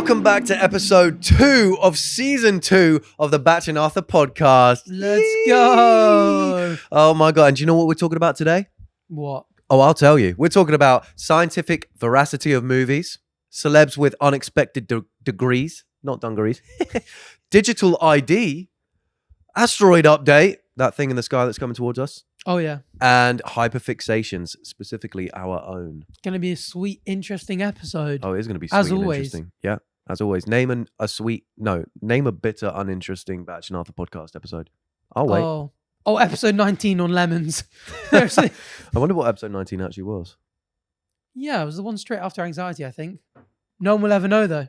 Welcome back to episode 2 of season 2 of the Bach and Arthur podcast. Let's go. Oh my God. And do you know what we're talking about today? What? Oh, I'll tell you. We're talking about scientific veracity of movies, celebs with unexpected degrees, not dungarees, Digital I.D, Asteroid update, that thing in the sky that's coming towards us, Oh, yeah. and Hyperfixations, specifically our own. Going to be a sweet, interesting episode. Oh, it is going to be sweet As and always. interesting. Yeah, as always. Name a bitter, uninteresting Bach and Arthur podcast episode. I'll wait. Oh, episode 19 on lemons. I wonder what episode 19 actually was. Yeah, it was the one straight after anxiety, I think. No one will ever know, though,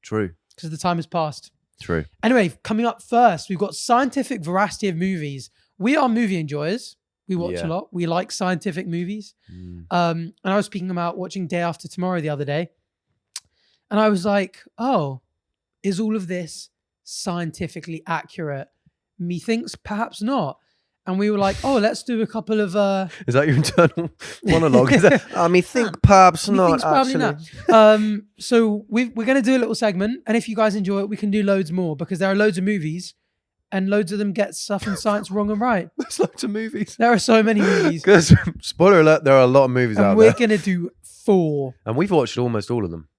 True. because the time has passed. True. Anyway, coming up first, we've got scientific veracity of movies. We are movie enjoyers. We watch a lot. We like scientific movies. And I was speaking about watching Day After Tomorrow the other day. And I was like, oh, is all of this scientifically accurate? Methinks perhaps not. And we were like, oh, let's do a couple of... Is that your internal monologue? Is that, think perhaps not, Methinks probably actually. not. So we're going to do a little segment. And if you guys enjoy it, we can do loads more because there are loads of movies and loads of them get stuff in science wrong and right. There's loads of movies. There are so many movies. Because, spoiler alert, there are a lot of movies out And there. we're going to do 4. And we've watched almost all of them.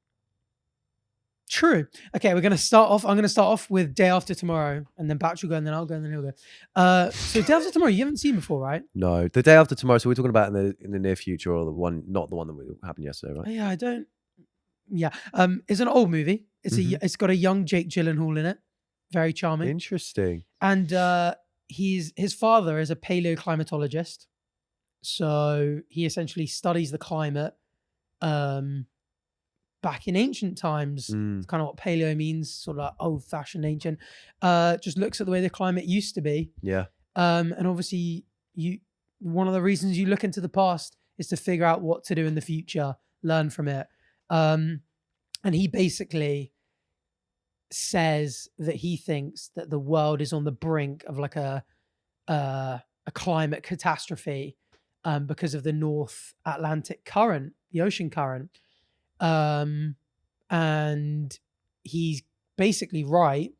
True. Okay, we're going to start off. I'm going to start off with Day After Tomorrow, and then Batch will go, and then I'll go, and then he'll go. So Day After Tomorrow, you haven't seen before, right? No, the Day After Tomorrow. So we're talking about in the near future, or the one, not the one that happened yesterday, right? Yeah, I don't. Yeah, it's an old movie. It's got a young Jake Gyllenhaal in it, very charming. Interesting. And his father is a paleoclimatologist, so he essentially studies the climate. Back in ancient times, it's kind of what paleo means, sort of like old-fashioned ancient. Just looks at the way the climate used to be. Yeah. And obviously, one of the reasons you look into the past is to figure out what to do in the future, learn from it. And he basically says that he thinks that the world is on the brink of like a climate catastrophe because of the North Atlantic current, the ocean current. And he's basically right,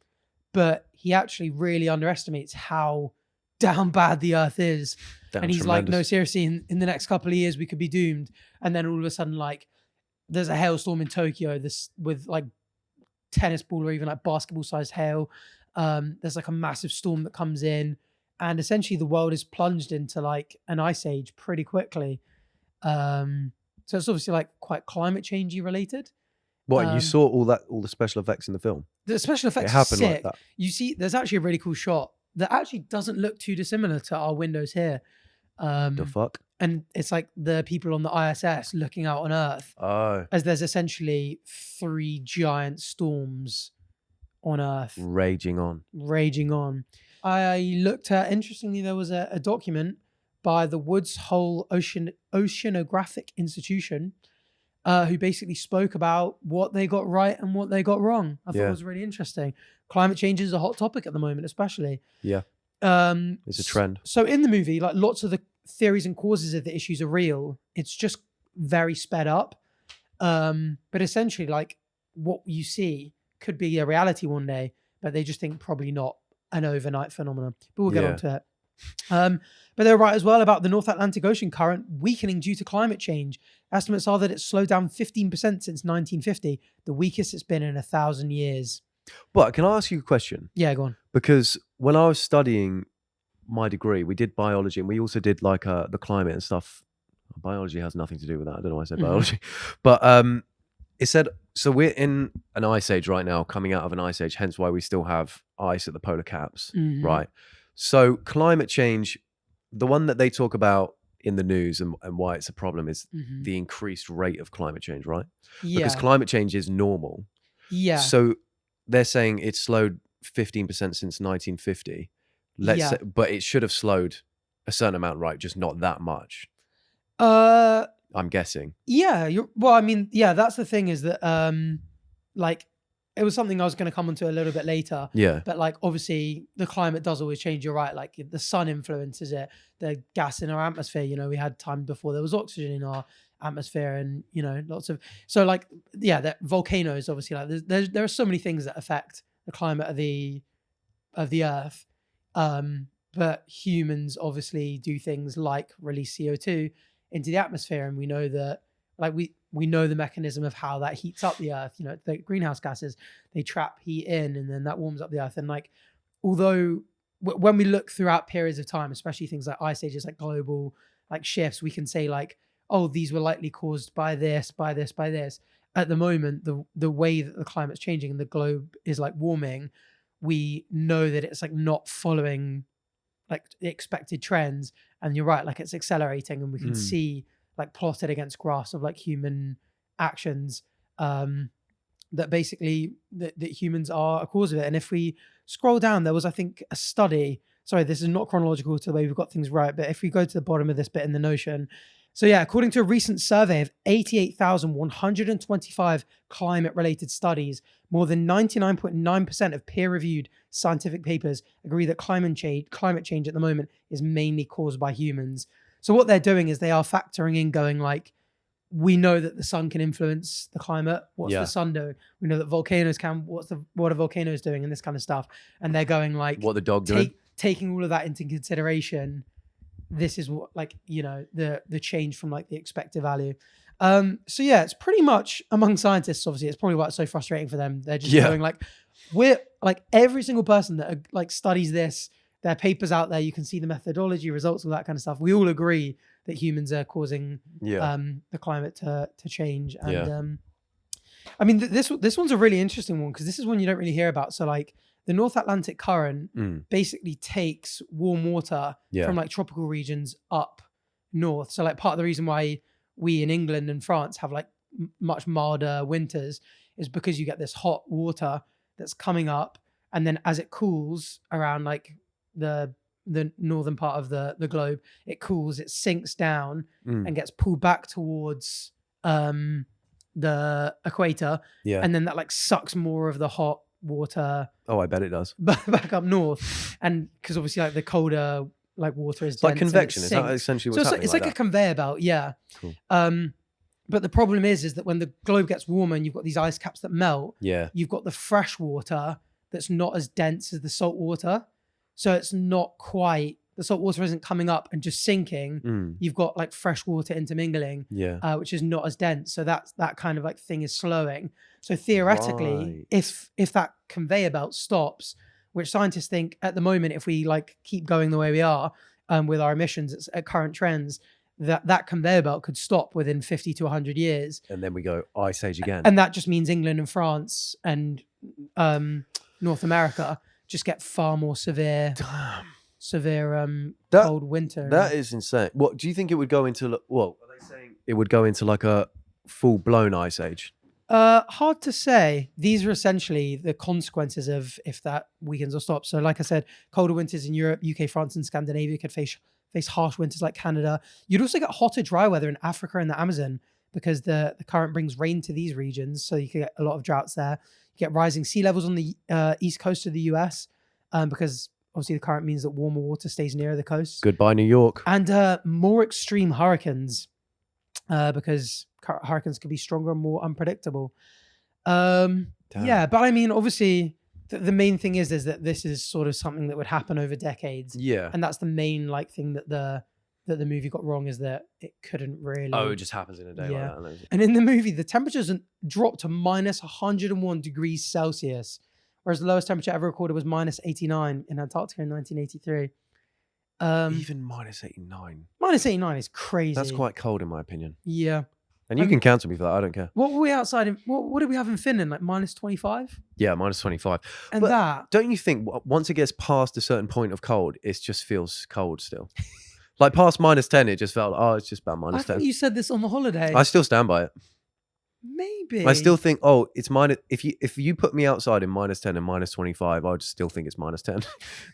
but he actually really underestimates how down bad the earth is. And he's like, no, seriously, in the next couple of years, we could be doomed. And then all of a sudden, like, there's a hailstorm in Tokyo with like tennis ball or even like basketball sized hail. There's like a massive storm that comes in, and essentially the world is plunged into like an ice age pretty quickly. So it's obviously like quite climate changey related. What, you saw all the special effects in the film? The special effects are sick. Like that. You see, there's actually a really cool shot that actually doesn't look too dissimilar to our windows here. The fuck? And it's like the people on the ISS looking out on Earth. Oh. As there's essentially 3 giant storms on Earth. Raging on. I looked at, interestingly, there was a document by the Woods Hole Oceanographic Institution, who basically spoke about what they got right and what they got wrong. I thought it was really interesting. Climate change is a hot topic at the moment, especially. Yeah. It's a trend. So in the movie, like lots of the theories and causes of the issues are real. It's just very sped up. But essentially, like what you see could be a reality one day, but they just think probably not an overnight phenomenon. But we'll get on to it. But they're right as well about the North Atlantic Ocean current weakening due to climate change. Estimates are that it's slowed down 15% since 1950, the weakest it's been in 1,000 years. But can I ask you a question? Yeah, go on. Because when I was studying my degree, we did biology and we also did like the climate and stuff. Biology has nothing to do with that. I don't know why I said biology. But it said, so we're in an ice age right now, coming out of an ice age, hence why we still have ice at the polar caps, right? So climate change, the one that they talk about in the news and why it's a problem is the increased rate of climate change, right? Yeah. Because climate change is normal. Yeah. So they're saying it's slowed 15% since 1950. Let's say, but it should have slowed a certain amount, right? Just not that much. I'm guessing. Yeah. Well, I mean, yeah, that's the thing is that, like, it was something I was going to come onto a little bit later. Yeah. But like, obviously the climate does always change. You're right. Like the sun influences it, the gas in our atmosphere, you know, we had time before there was oxygen in our atmosphere, and lots of that volcanoes obviously, like there are so many things that affect the climate of the Earth, but humans obviously do things like release CO2 into the atmosphere, and we know that, like we know the mechanism of how that heats up the Earth. The greenhouse gases, they trap heat in, and then that warms up the Earth. And like, although when we look throughout periods of time, especially things like ice ages, like global like shifts, we can say like, oh, these were likely caused by this, by this, by this. At the moment, the way that the climate's changing and the globe is like warming, we know that it's like not following like the expected trends. And you're right, like it's accelerating, and we can see like plotted against graphs of like human actions, that basically that humans are a cause of it. And if we scroll down, there was, I think, a study. Sorry, this is not chronological to the way we've got things right, but if we go to the bottom of this bit in the Notion. So yeah, according to a recent survey of 88,125 climate-related studies, more than 99.9% of peer-reviewed scientific papers agree that climate change at the moment is mainly caused by humans. So what they're doing is they are factoring in, going like, we know that the sun can influence the climate. What's the sun doing? We know that volcanoes can. What are volcanoes doing, and this kind of stuff. And they're going like, what the dog doing? Taking all of that into consideration, this is what, like, the change from like the expected value. So yeah, it's pretty much among scientists. Obviously, it's probably why it's so frustrating for them. They're just going like, we're like, every single person that like studies this, their papers out there, you can see the methodology, results, all that kind of stuff. We all agree that humans are causing the climate to change. And I mean, this one's a really interesting one, because this is one you don't really hear about. So like, the North Atlantic current basically takes warm water from like tropical regions up north. So like, part of the reason why we in England and France have like much milder winters is because you get this hot water that's coming up, and then as it cools around like the northern part of the globe, it cools, it sinks down and gets pulled back towards the equator, and then that like sucks more of the hot water, I bet it does, back up north. And because obviously like the colder like water is dense, like convection. Is that essentially what's happening? It's like a conveyor belt. Cool. But the problem is that when the globe gets warmer and you've got these ice caps that melt, you've got the fresh water that's not as dense as the salt water. So it's not quite, the salt water isn't coming up and just sinking. You've got like fresh water intermingling, which is not as dense. So that kind of like thing is slowing. So theoretically, if that conveyor belt stops, which scientists think at the moment, if we like keep going the way we are with our emissions at current trends, that conveyor belt could stop within 50 to 100 years. And then we go ice age again. And that just means England and France and North America just get far more severe cold winter. That is insane. What do you think it would go into? Well, are they saying it would go into like a full-blown ice age? Hard to say. These are essentially the consequences of if that weakens or stops. So like I said, colder winters in Europe, UK, France and Scandinavia could face harsh winters like Canada. You'd also get hotter, dry weather in Africa and the Amazon, because the current brings rain to these regions. So you can get a lot of droughts there. You get rising sea levels on the east coast of the US, because obviously the current means that warmer water stays nearer the coast. Goodbye, New York. And more extreme hurricanes, because hurricanes can be stronger and more unpredictable. Yeah, but I mean, obviously, the main thing is that this is sort of something that would happen over decades. Yeah, and that's the main like thing that the movie got wrong, is that it couldn't really. Oh, it just happens in a day like that. And in the movie, the temperatures dropped to minus 101 degrees Celsius, whereas the lowest temperature ever recorded was minus 89 in Antarctica in 1983. Even minus 89. Minus 89 is crazy. That's quite cold in my opinion. Yeah. And you can cancel me for that. I don't care. What were we outside in? What did we have in Finland? Like minus 25? Yeah, minus 25. And but that. Don't you think once it gets past a certain point of cold, it just feels cold still? Like past minus 10, it just felt, it's just about minus 10. I think you said this on the holiday. I still stand by it. Maybe. I still think, it's minus. If you put me outside in minus 10 and minus 25, I would still think it's minus 10,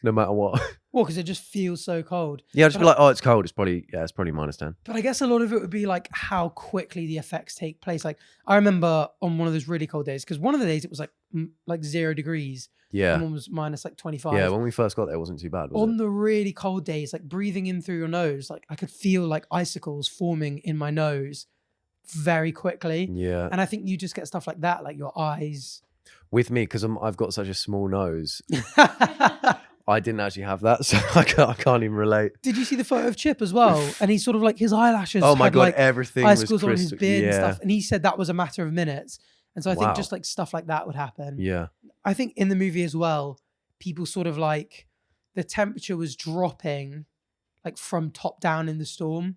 no matter what. Well, because it just feels so cold. Yeah, I'd just be like, it's cold. It's probably minus 10. But I guess a lot of it would be like how quickly the effects take place. Like I remember on one of those really cold days, because one of the days it was like 0 degrees. Yeah. And one was minus like 25. Yeah, when we first got there, it wasn't too bad. On the really cold days, like breathing in through your nose, like I could feel like icicles forming in my nose very quickly. Yeah. And I think you just get stuff like that, like your eyes. With me, because I've got such a small nose, I didn't actually have that, so I can't even relate. Did you see the photo of Chip as well? And he's sort of like his eyelashes. Oh my had God, like everything icicles was on his crystal. beard and Yeah. stuff. And he said that was a matter of minutes. And so I think Wow. just like stuff like that would happen. Yeah. I think in the movie as well, people sort of like the temperature was dropping like from top down in the storm.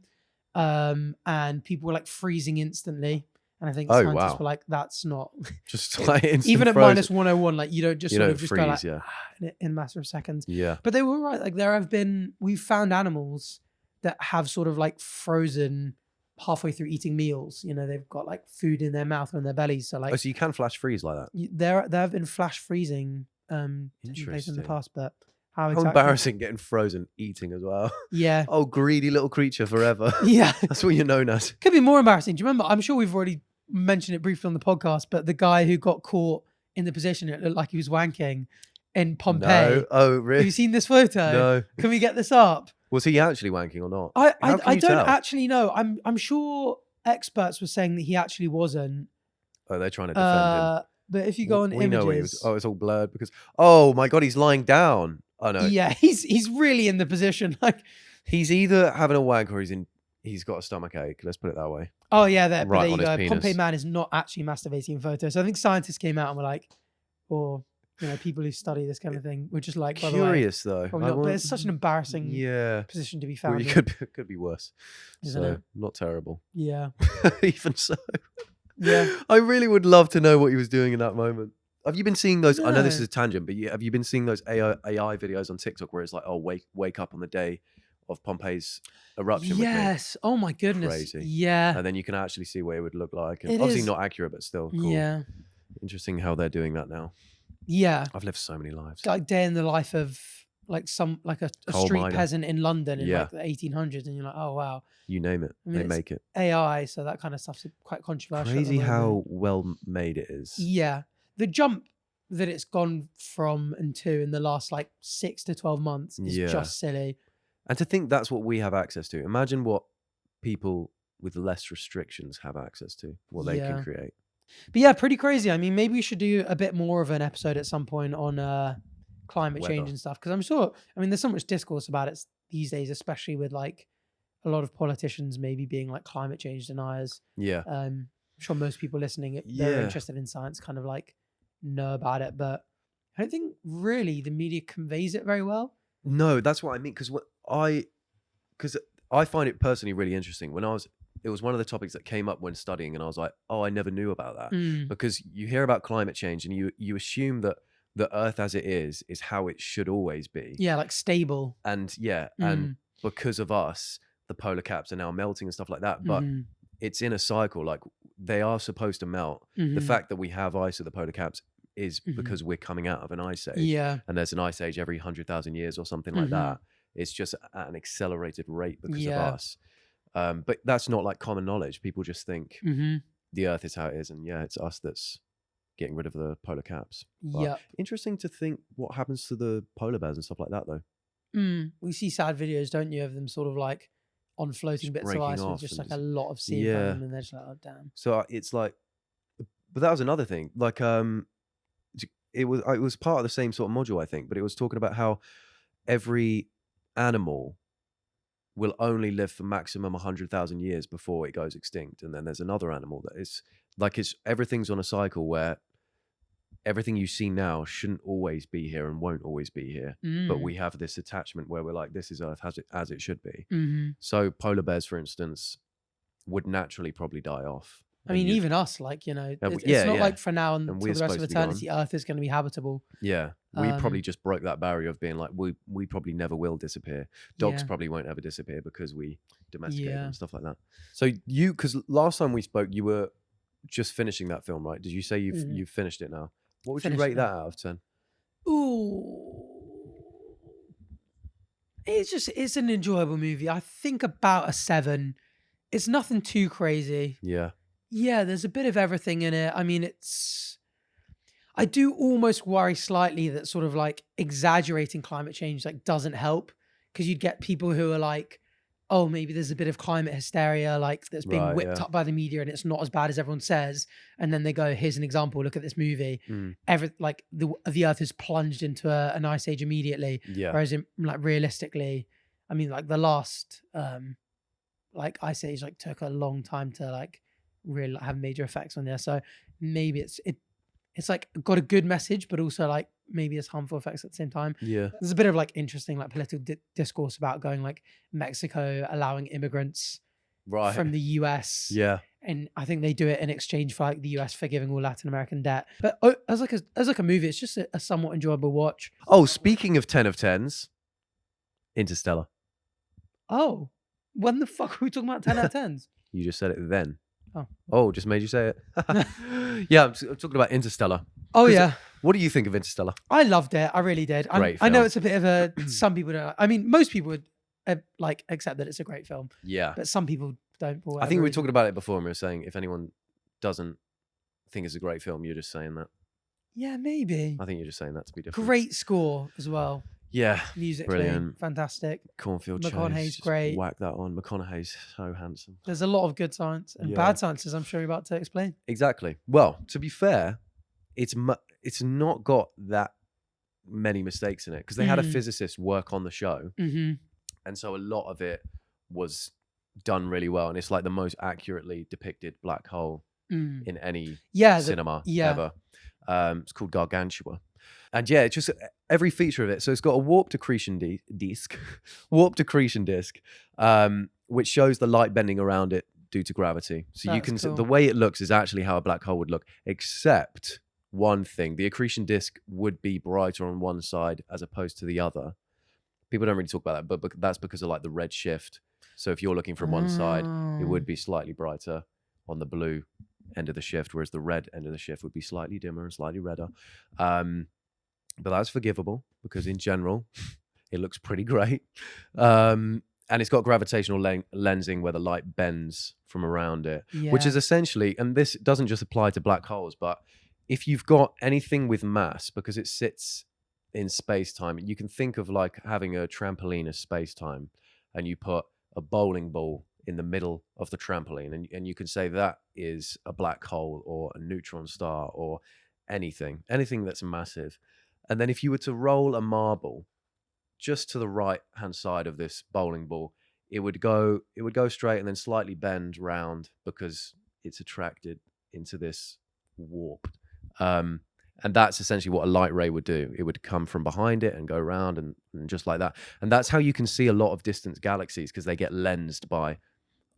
And people were like freezing instantly. And I think scientists were like, that's not just like even at frozen. minus 101, like you don't just sort of just freeze, go like yeah. in a matter of seconds. Yeah. But they were right. Like we've found animals that have sort of like frozen halfway through eating meals. You know, they've got like food in their mouth or in their bellies. So like, so you can flash freeze like that. There have been flash freezing taking place in the past, but how embarrassing getting frozen eating as well. Yeah. Oh, greedy little creature forever. Yeah. That's what you're known as. Could be more embarrassing. Do you remember? I'm sure we've already mentioned it briefly on the podcast, but the guy who got caught in the position, it looked like he was wanking in Pompeii. No. Oh, really? Have you seen this photo? No. Can we get this up? Was he actually wanking or not? I don't actually know. I'm sure experts were saying that he actually wasn't. Oh, they're trying to defend him. But if you go on we know where he images, was. Oh, it's all blurred because. Oh my God, he's lying down. Oh no. Yeah, he's really in the position. Like he's either having a wank or he's got a stomach ache. Let's put it that way. Oh yeah, there Right you on go. his Pompeii penis. man is not actually masturbating in photos. So I think scientists came out and were like, or you know, people who study this kind of thing were just like, by Curious the way, though. not, but it's such an embarrassing yeah position to be Well, found. you in, could be worse. isn't So it? not terrible. Yeah. Even so. Yeah. I really would love to know what he was doing in that moment. Have you been seeing those? I know this No. is a tangent, but have you been seeing those AI videos on TikTok where it's like, oh, wake up on the day of Pompeii's eruption? Yes. Oh my goodness. Crazy. Yeah. And then you can actually see what it would look like. And It obviously is. not accurate, but still cool. Yeah. Interesting how they're doing that now. Yeah. I've lived so many lives. It's like day in the life of like a Coal street miner. peasant in London in Yeah. like the 1800s, and you're like, oh wow. You name it, I mean, they it's make it. AI, so that kind of stuff's quite controversial. at the Crazy moment. how well made it is. Yeah. The jump that it's gone from and to in the last like 6 to 12 months is Yeah. just silly. And to think that's what we have access to. Imagine what people with less restrictions have access to, what they Yeah. can create. But yeah, pretty crazy. I mean, maybe we should do a bit more of an episode at some point on climate change Weather. and stuff. Because I'm sure, I mean, there's so much discourse about it these days, especially with like a lot of politicians maybe being like climate change deniers. Yeah. I'm sure most people listening, if they're interested in science, kind of like know about it. But I don't think really the media conveys it very well. No, that's what I mean. Because I find it personally really interesting. It was one of the topics that came up when studying, and I was like, oh, I never knew about that. Mm. Because you hear about climate change and you assume that the Earth as it is how it should always be. Yeah, like stable. And and because of us, the polar caps are now melting and stuff like that. But it's in a cycle. Like they are supposed to melt. The fact that we have ice at the polar caps is because we're coming out of an ice age. Yeah. And there's an ice age every 100,000 years or something like that. It's just at an accelerated rate because of us. But that's not like common knowledge. People just think the Earth is how it is, and it's us that's getting rid of the polar caps. Yeah. Interesting to think what happens to the polar bears and stuff like that, though. We see sad videos, don't you, of them sort of like on floating Just bits of breaking ice with off just and like a lot of sea in front of them, and they're just like, oh damn. So it's like, but that was another thing. Like, it was part of the same sort of module, I think, but it was talking about how every animal will only live for maximum 100,000 years before it goes extinct. And then there's another animal that is like, everything's on a cycle where everything you see now shouldn't always be here and won't always be here. But we have this attachment where we're like, this is Earth as it should be. So polar bears, for instance, would naturally probably die off. I mean, even us, like, you know, it's not like for now until the rest of eternity, Earth is going to be habitable. Yeah. We probably just broke that barrier of being like, we probably never will disappear. Dogs probably won't ever disappear because we domesticate them and stuff like that. So because last time we spoke, you were just finishing that film, right? Did you say you've finished it now? What would you rate that out of 10? Ooh. It's an enjoyable movie. I think about a 7. It's nothing too crazy. Yeah. Yeah, there's a bit of everything in it. I mean, I do almost worry slightly that sort of like exaggerating climate change like doesn't help, because you'd get people who are like, oh, maybe there's a bit of climate hysteria, like that's being Right, whipped yeah. up by the media, and it's not as bad as everyone says. And then they go, here's an example. Look at this movie. Like the Earth is plunged into an ice age immediately. Yeah. Whereas like realistically, I mean, like the last like ice age like took a long time to like really have major effects on there. So maybe it's like got a good message, but also like maybe it's harmful effects at the same time. Yeah. There's a bit of like interesting like political discourse about going like Mexico allowing immigrants from the US. Yeah. And I think they do it in exchange for like the US forgiving all Latin American debt. But as like a movie, it's just a somewhat enjoyable watch. Oh, speaking of 10 of 10s, Interstellar. Oh, when the fuck are we talking about 10 out of 10s? You just said it then. Oh, just made you say it. Yeah, I'm talking about Interstellar. Oh yeah. What do you think of Interstellar? I loved it. I really did. I know it's a bit of a. Some people don't. I mean, most people would like accept that it's a great film. Yeah, but some people don't. I think we were talking about it before, and we were saying if anyone doesn't think it's a great film, you're just saying that. Yeah, maybe. I think you're just saying that to be different. Great score as well. Yeah, musically, brilliant, fantastic. Cornfield McConaughey's great. Whack that on. McConaughey's so handsome. There's a lot of good science and bad science, as I'm sure you're about to explain. Exactly. Well, to be fair, it's not got that many mistakes in it because they had a physicist work on the show, and so a lot of it was done really well, and it's like the most accurately depicted black hole in any cinema ever. It's called Gargantua. And yeah, it's just every feature of it. So it's got a warped accretion disk, which shows the light bending around it due to gravity. So you can see the way it looks is actually how a black hole would look, except one thing: the accretion disk would be brighter on one side as opposed to the other. People don't really talk about that, but that's because of like the red shift. So if you're looking from one side, it would be slightly brighter on the blue end of the shift, whereas the red end of the shift would be slightly dimmer and slightly redder. But that's forgivable because in general, it looks pretty great. And it's got gravitational lensing where the light bends from around it, which is essentially, and this doesn't just apply to black holes, but if you've got anything with mass, because it sits in space-time, you can think of like having a trampoline as space-time, and you put a bowling ball in the middle of the trampoline, and you can say that is a black hole or a neutron star or anything that's massive. And then if you were to roll a marble just to the right hand side of this bowling ball, it would go straight and then slightly bend round because it's attracted into this warp. And that's essentially what a light ray would do. It would come from behind it and go around and just like that. And that's how you can see a lot of distant galaxies, because they get lensed by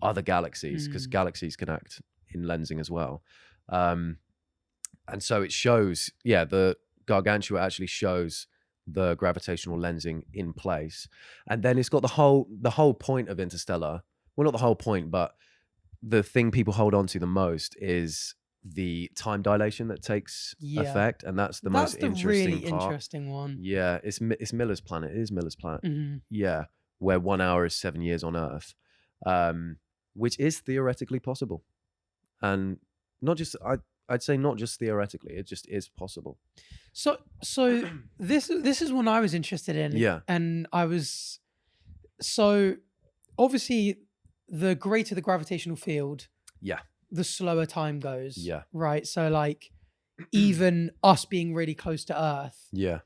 other galaxies, because galaxies can act in lensing as well. And so it shows, the Gargantua actually shows the gravitational lensing in place. And then it's got the whole point of Interstellar. Well, not the whole point, but the thing people hold on to the most is the time dilation that takes effect, and that's the most interesting really part. Interesting one. Yeah, it's Miller's planet. It is Miller's planet. Yeah, where 1 hour is 7 years on Earth, which is theoretically possible, and not just I'd say not just theoretically, it just is possible. So this is one I was interested in. Yeah, and I was obviously the greater the gravitational field. Yeah. The slower time goes. Yeah. Right. So like even us being really close to Earth. Yeah.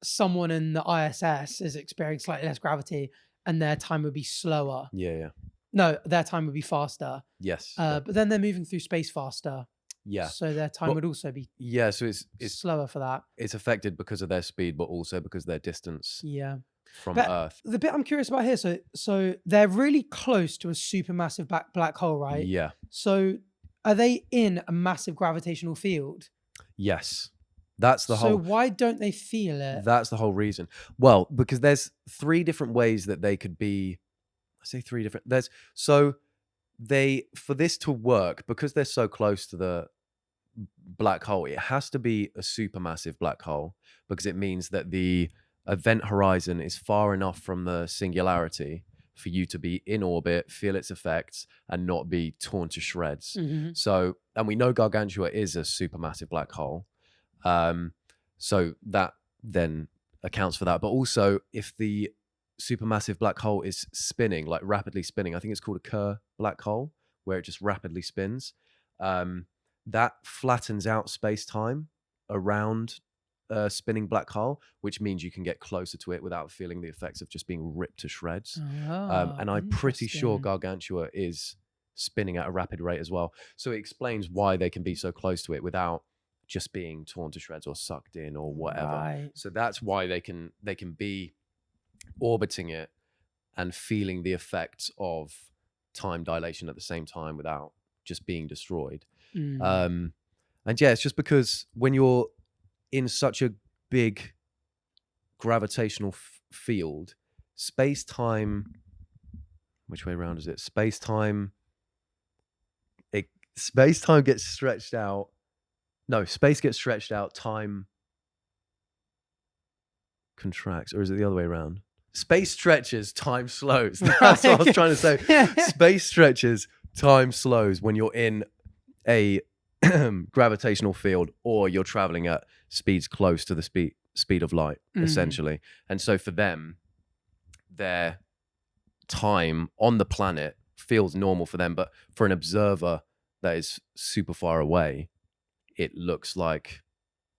Someone in the ISS is experiencing slightly less gravity and their time would be slower. Yeah. Yeah. No, their time would be faster. Yes. But then they're moving through space faster. Yeah. So their time would also be so it's slower for that. It's affected because of their speed, but also because of their distance. Yeah. From Earth. The bit I'm curious about here, so they're really close to a supermassive black hole, right? Yeah. So are they in a massive gravitational field? Yes. That's the whole. So why don't they feel it? That's the whole reason. Well, because there's 3 different ways that they could be. I say 3 different. For this to work, because they're so close to the black hole, it has to be a supermassive black hole, because it means that the event horizon is far enough from the singularity for you to be in orbit, feel its effects, and not be torn to shreds. So, and we know Gargantua is a supermassive black hole. So that then accounts for that. But also, if the supermassive black hole is spinning, like rapidly spinning. I think it's called a Kerr black hole, where it just rapidly spins. That flattens out space-time around a spinning black hole, which means you can get closer to it without feeling the effects of just being ripped to shreds. And I'm pretty sure Gargantua is spinning at a rapid rate as well. So it explains why they can be so close to it without just being torn to shreds or sucked in or whatever. Right. So that's why they can be orbiting it and feeling the effects of time dilation at the same time without just being destroyed. And yeah, it's just because when you're in such a big gravitational field, space-time, which way around is it? Space-time gets stretched out. No, space gets stretched out, time contracts. Or is it the other way around? Space stretches, time slows. That's what I was trying to say. Space stretches, time slows when you're in a gravitational field or you're traveling at speeds close to the speed of light, essentially. And so for them, their time on the planet feels normal for them, but for an observer that is super far away, it looks like,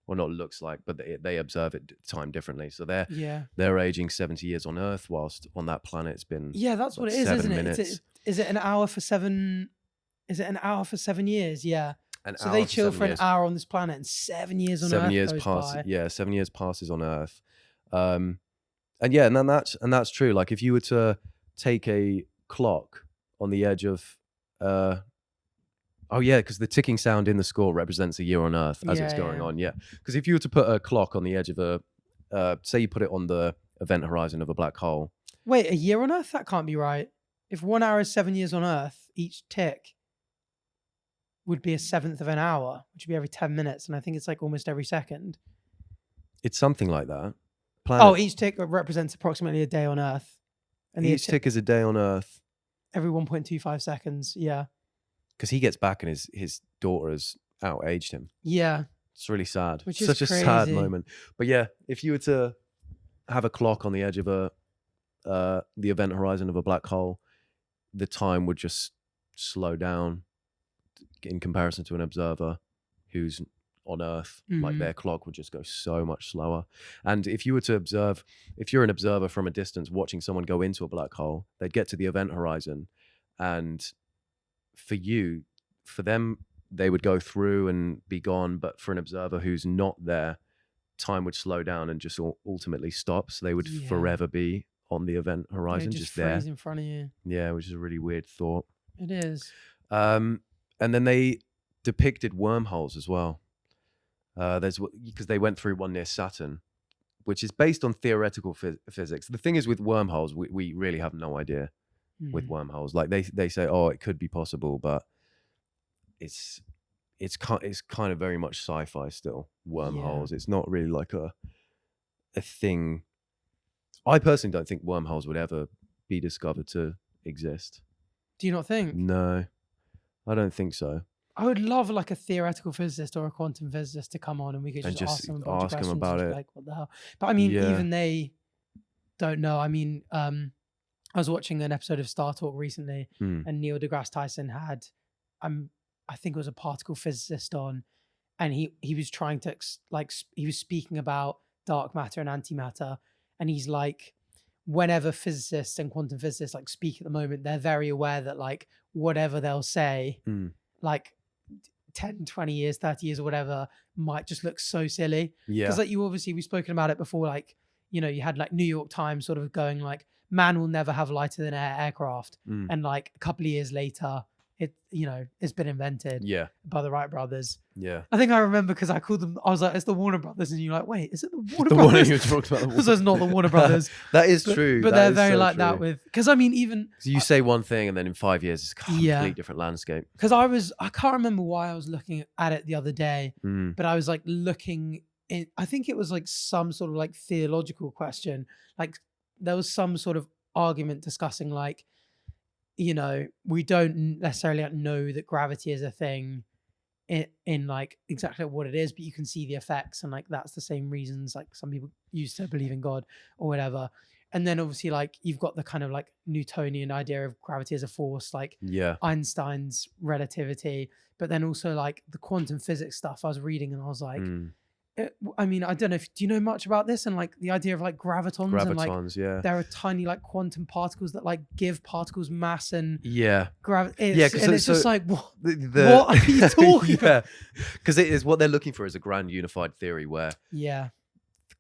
or not looks like, but they observe it time differently. So they're aging 70 years on Earth, whilst on that planet it's been that's what it is, isn't minutes. it? Is it an hour for 7? Is it an hour for 7 years? Yeah. So they chill for an hour on this planet, and 7 years on Earth. 7 years pass. Yeah, 7 years passes on Earth. And yeah, and that's true. Like if you were to take a clock on the edge of oh yeah, because the ticking sound in the score represents a year on Earth as it's going on. Yeah, because if you were to put a clock on the edge of a, say you put it on the event horizon of a black hole. Wait, a year on Earth? That can't be right. If 1 hour is 7 years on Earth, each tick would be a seventh of an hour, which would be every 10 minutes. And I think it's like almost every second. It's something like that. Each tick represents approximately a day on Earth. And each tick is a day on Earth. Every 1.25 seconds, yeah. Because he gets back and his daughter has out-aged him. Yeah. It's really sad. Which is such crazy. A sad moment. But yeah, if you were to have a clock on the edge of the event horizon of a black hole, the time would just slow down in comparison to an observer who's on Earth. Like their clock would just go so much slower. And if you were to observe, if you're an observer from a distance watching someone go into a black hole, they'd get to the event horizon, and for them, they would go through and be gone. But for an observer who's not there, time would slow down and just ultimately stop. So they would forever be on the event horizon, just there in front of you. Yeah, which is a really weird thought. It is. And then they depicted wormholes as well. Because they went through one near Saturn, which is based on theoretical physics. The thing is with wormholes, we really have no idea with wormholes. Like they say, oh, it could be possible, but it's kind of very much sci-fi still. Wormholes. It's not really like a thing. I personally don't think wormholes would ever be discovered to exist. Do you not think? No, I don't think so. I would love like a theoretical physicist or a quantum physicist to come on and we could just ask them a bunch of questions about it. Like, what the hell? But I mean, even they don't know. I mean, I was watching an episode of Star Talk recently, and Neil deGrasse Tyson had, I think it was a particle physicist on, and he was trying to he was speaking about dark matter and antimatter, and he's like, whenever physicists and quantum physicists like speak at the moment, they're very aware that like whatever they'll say, like 10, 20 years, 30 years or whatever might just look so silly. Yeah. Because like we've spoken about it before, like, you know, you had like New York Times sort of going like, man will never have lighter than air aircraft. And like a couple of years later, it's been invented by the Wright brothers. Yeah. I think I remember because I called them, I was like, it's the Warner Brothers. And you're like, wait, is it the Warner Brothers? You talked about because it's not the Warner Brothers. That is true. But they're very like that with, because I mean, even. So you say one thing and then in 5 years, it's a completely different landscape. Because I can't remember why I was looking at it the other day, but I was like looking in, I think it was like some sort of like theological question. Like there was some sort of argument discussing like, you know, we don't necessarily know that gravity is a thing in like exactly what it is, but you can see the effects, and like that's the same reasons like some people used to believe in God or whatever. And then obviously like you've got the kind of like Newtonian idea of gravity as a force, like Einstein's relativity, but then also like the quantum physics stuff I was reading, and I was like, I mean, I don't know do you know much about this and like the idea of like gravitons and like there are tiny like quantum particles that like give particles mass and gravity. And it's just like what are you talking about? Because it is what they're looking for is a grand unified theory where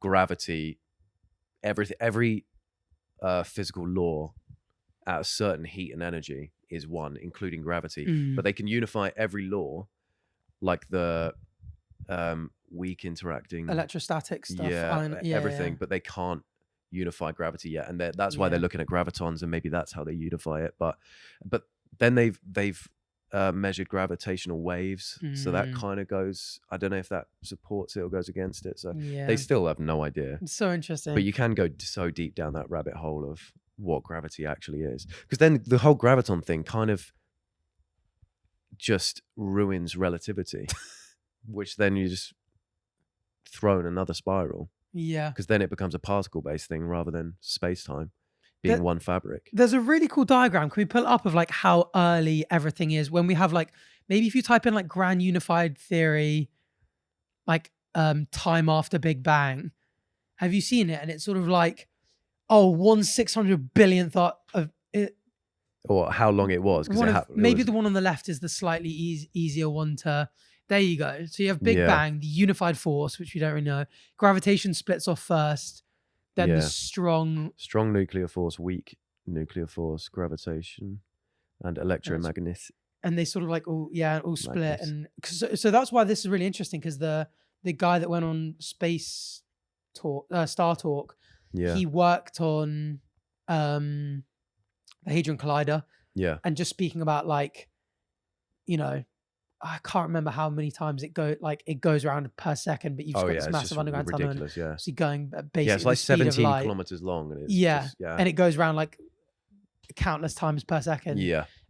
gravity, every physical law at a certain heat and energy is one, including gravity, but they can unify every law, like the weak interacting electrostatic stuff, everything, but they can't unify gravity yet, and that's why they're looking at gravitons, and maybe that's how they unify it. But then they've measured gravitational waves, so that kind of goes, I don't know if that supports it or goes against it, so they still have no idea. It's so interesting, but you can go so deep down that rabbit hole of what gravity actually is, because then the whole graviton thing kind of just ruins relativity which then you just throw in another spiral, because then it becomes a particle based thing rather than space-time being one fabric. There's a really cool diagram, can we pull it up, of like how early everything is when we have like, maybe if you type in like grand unified theory, like time after Big Bang, have you seen it? And it's sort of like 1/600 billionth of it, or how long it was, maybe the one on the left is the slightly easier one to. There you go. So you have Big Bang, the unified force, which we don't really know. Gravitation splits off first, then the strong nuclear force, weak nuclear force, gravitation, and electromagnetic. And they sort of like all split, and so that's why this is really interesting, because the guy that went on Space Talk, Star Talk, he worked on the Hadron Collider, and just speaking about like, you know, I can't remember how many times it goes around per second, but you've just got this massive underground tunnel. Ridiculous, so going basically it's like 17 kilometers long, and it's and it goes around like countless times per second.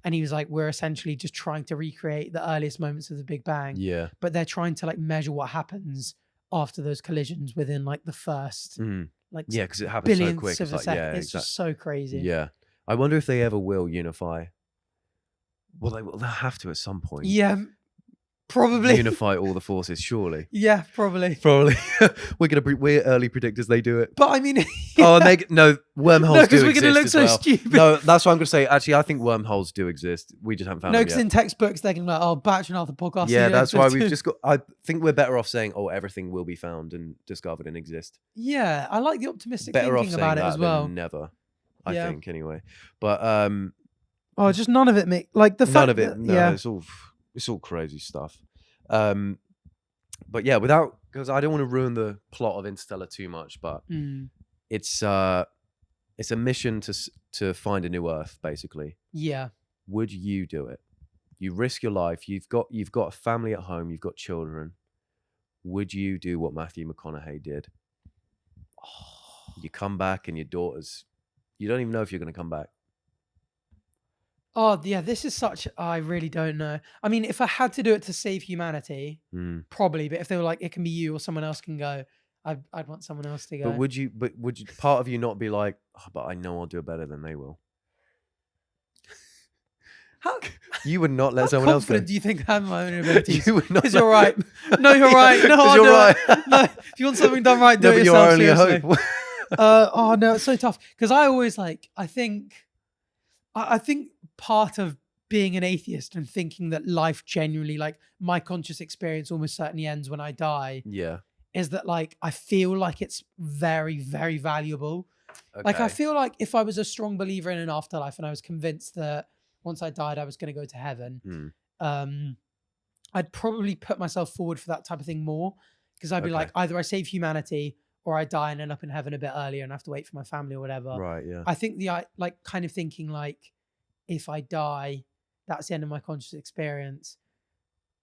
And he was like, we're essentially just trying to recreate the earliest moments of the Big Bang. But they're trying to like measure what happens after those collisions within like the first because it happens so quick. Of a second. It's just so crazy. I wonder if they ever will unify. Well, they'll have to at some point. Probably unify all the forces, surely. Probably. We're early predictors. They do it, but I mean, wormholes because we're going to look so stupid. No, that's what I'm going to say. Actually, I think wormholes do exist. We just haven't found them yet. Because in textbooks they're going to be like, Bach and Arthur podcast. That's why we've just got. I think we're better off saying, everything will be found and discovered and exist. I like the optimistic better thinking about it as well. Than never, I think anyway. But just none of it, Mick. Like the fact none of it. No, it's all crazy stuff. But because I don't want to ruin the plot of Interstellar too much, but it's a mission to find a new Earth, basically. Would you do it? You risk your life. You've got a family at home. You've got children. Would you do what Matthew McConaughey did? You come back and your daughters, you don't even know if you're going to come back. This is I really don't know. I mean, if I had to do it to save humanity, probably. But if they were like, it can be you or someone else can go, I'd want someone else to go. But would you part of you not be like, but I know I'll do it better than they will? How you would not let someone else go? Do you think I have my own abilities? You would not. Because you're right. No, you're right. No, you're right. No, if you want something done right, do it yourself. But you're only a hope. No, it's so tough. Because I always I think part of being an atheist and thinking that life genuinely, like my conscious experience almost certainly ends when I die, is that like I feel like it's very, very valuable. Like I feel like if I was a strong believer in an afterlife and I was convinced that once I died I was going to go to heaven, I'd probably put myself forward for that type of thing more, because I'd be like, either I save humanity or I die and end up in heaven a bit earlier and have to wait for my family or whatever. Right, yeah. I think kind of thinking like, if I die, that's the end of my conscious experience.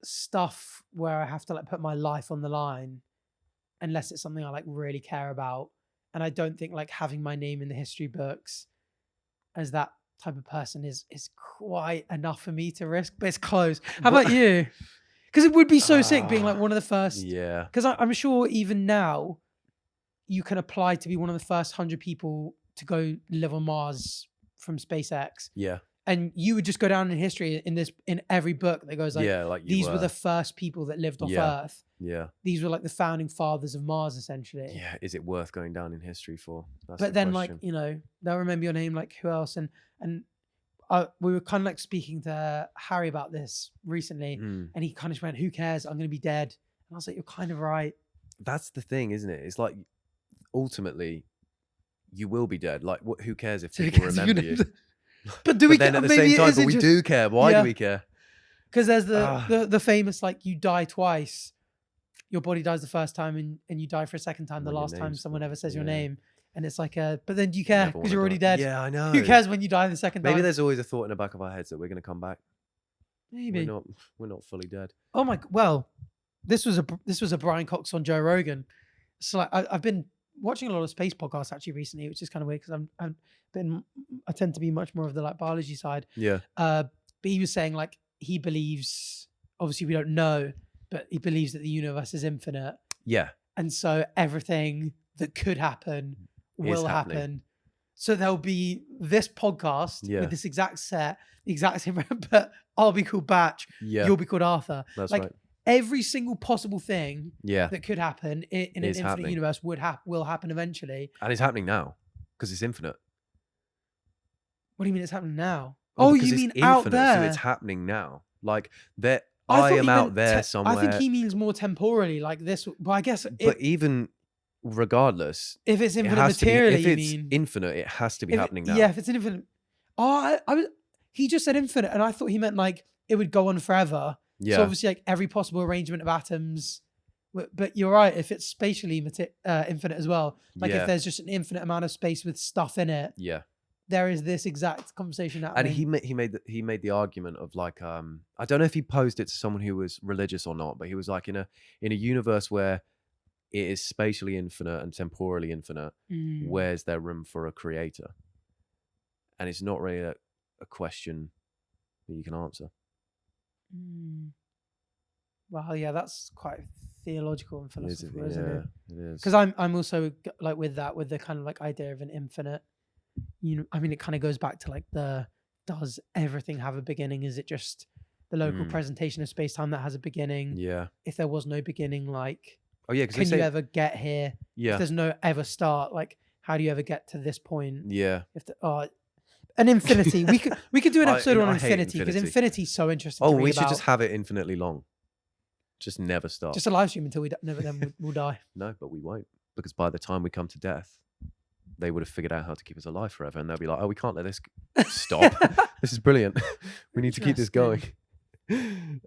Stuff where I have to like put my life on the line, unless it's something I like really care about. And I don't think like having my name in the history books as that type of person is quite enough for me to risk, but it's close. How about you? Because it would be so sick being like one of the first. Yeah. Because I'm sure even now you can apply to be one of the first 100 people to go live on Mars from SpaceX. Yeah. And you would just go down in history in every book that goes like, these were the first people that lived off Earth. Yeah. These were like the founding fathers of Mars, essentially. Yeah. Is it worth going down in history for? That's but the then, question. like, you know, they'll remember your name. Like, who else? And we were kind of like speaking to Harry about this recently, and he kind of went, "Who cares? I'm going to be dead." And I was like, "You're kind of right." That's the thing, isn't it? It's like ultimately, you will be dead. Like, who cares if people remember you? But do we? Then at the same time, but we do care. Why do we care? Because there's the famous, like, you die twice. Your body dies the first time, and you die for a second time the last time someone ever says your name. And it's like, but then do you care? Because you're already dead. Yeah, I know. Who cares when you die the second time? Maybe there's always a thought in the back of our heads that we're going to come back. Maybe we're not fully dead. Oh my! Well, this was a Brian Cox on Joe Rogan. So like, I've been watching a lot of space podcasts actually recently, which is kind of weird because I tend to be much more of the like biology side. Yeah. But he was saying, like, he believes, obviously we don't know, but he believes that the universe is infinite. Yeah. And so everything that could happen will happen. So there'll be this podcast with this exact set, the exact same, but I'll be called Batch. Yeah. You'll be called Arthur. That's like, right. Every single possible thing that could happen in an infinite universe will happen eventually. And it's happening now because it's infinite. What do you mean it's happening now? Oh, you mean infinite, out there? So it's happening now. Like that, I am out there somewhere. I think he means more temporally, like this. But I guess. But even regardless, if it's infinite materially, if it's infinite, it has to be happening now. Yeah, if it's an infinite. Oh, he just said infinite, and I thought he meant like it would go on forever. Yeah. So obviously, like every possible arrangement of atoms. But you're right. If it's spatially infinite as well, like if there's just an infinite amount of space with stuff in it. Yeah. There is this exact conversation happening. And he made the argument of like I don't know if he posed it to someone who was religious or not, but he was like in a universe where it is spatially infinite and temporally infinite, where's there room for a creator? And it's not really a question that you can answer. Well, yeah, that's quite theological and philosophical, isn't it? It is. Because I'm also like with the kind of like idea of an infinite. I mean, it kind of goes back to like does everything have a beginning? Is it just the local presentation of space-time that has a beginning? Yeah. If there was no beginning, like, can you ever get here? Yeah. If there's no ever start, like, how do you ever get to this point? Yeah. If an infinity, we could do an episode on infinity because infinity is so interesting. Oh, we should just have it infinitely long. Just never stop. Just a live stream until we'll die. No, but we won't, because by the time we come to death, they would have figured out how to keep us alive forever, and they'll be like, "Oh, we can't let this stop. This is brilliant. We need to keep this going."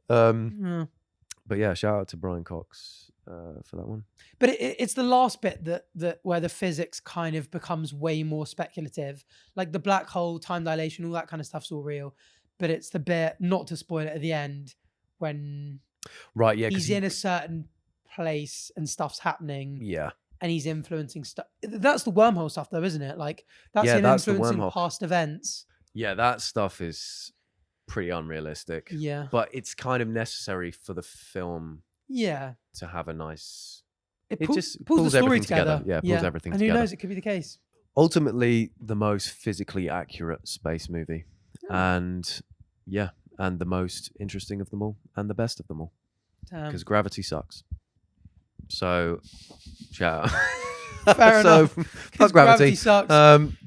But yeah, shout out to Brian Cox for that one. But it's the last bit that where the physics kind of becomes way more speculative, like the black hole, time dilation, all that kind of stuff's all real. But it's the bit, not to spoil it, at the end when he's in a certain place and stuff's happening. Yeah. And he's influencing stuff. That's the wormhole stuff, though, isn't it? Like that's influencing past events. Yeah, that stuff is pretty unrealistic. Yeah, but it's kind of necessary for the film. Yeah, to have a nice. It just pulls the story together. Yeah, pulls everything together. And who knows? It could be the case. Ultimately, the most physically accurate space movie, and the most interesting of them all, and the best of them all, because gravity sucks. So, shout out. Fair enough. Fuck Gravity. Sucks.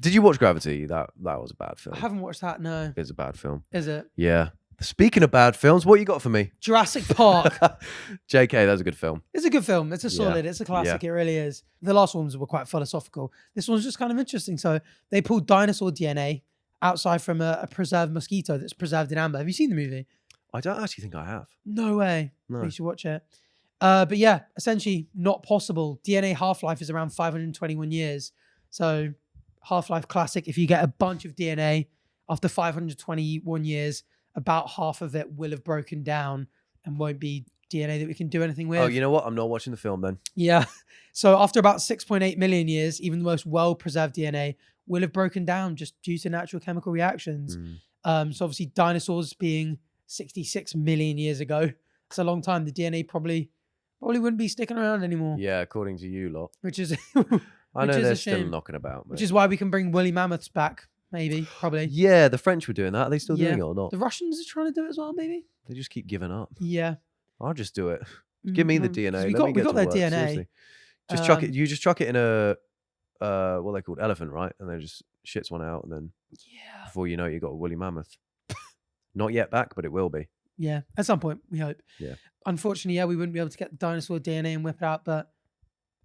Did you watch Gravity? That was a bad film. I haven't watched that. No. It's a bad film. Is it? Yeah. Speaking of bad films, what you got for me? Jurassic Park. JK, that's a good film. It's a good film. It's a solid. It's a classic. It really is. The last ones were quite philosophical. This one's just kind of interesting. So they pulled dinosaur DNA outside from a preserved mosquito that's preserved in amber. Have you seen the movie? I don't actually think I have. No way. No. You should watch it. But yeah, essentially not possible. DNA half-life is around 521 years. So Half-Life classic, if you get a bunch of DNA after 521 years, about half of it will have broken down and won't be DNA that we can do anything with. Oh, you know what? I'm not watching the film then. Yeah. So after about 6.8 million years, even the most well-preserved DNA will have broken down just due to natural chemical reactions. So obviously dinosaurs being 66 million years ago, it's a long time. The DNA probably wouldn't be sticking around anymore. Yeah, according to you lot. Which is I know Which is they're a still shame. knocking about. Which is why we can bring woolly mammoths back, maybe, probably. Yeah, the French were doing that. Are they still doing it or not? The Russians are trying to do it as well, maybe. They just keep giving up. Yeah. I'll just do it. Give me the DNA. We Let me get got to their work. DNA. Seriously. Just chuck it. You just chuck it in a what they called elephant, right? And then just shits one out, and then before you know it, you got a woolly mammoth. Not yet back, but it will be. Yeah, at some point, we hope. Yeah. Unfortunately, we wouldn't be able to get the dinosaur DNA and whip it out, but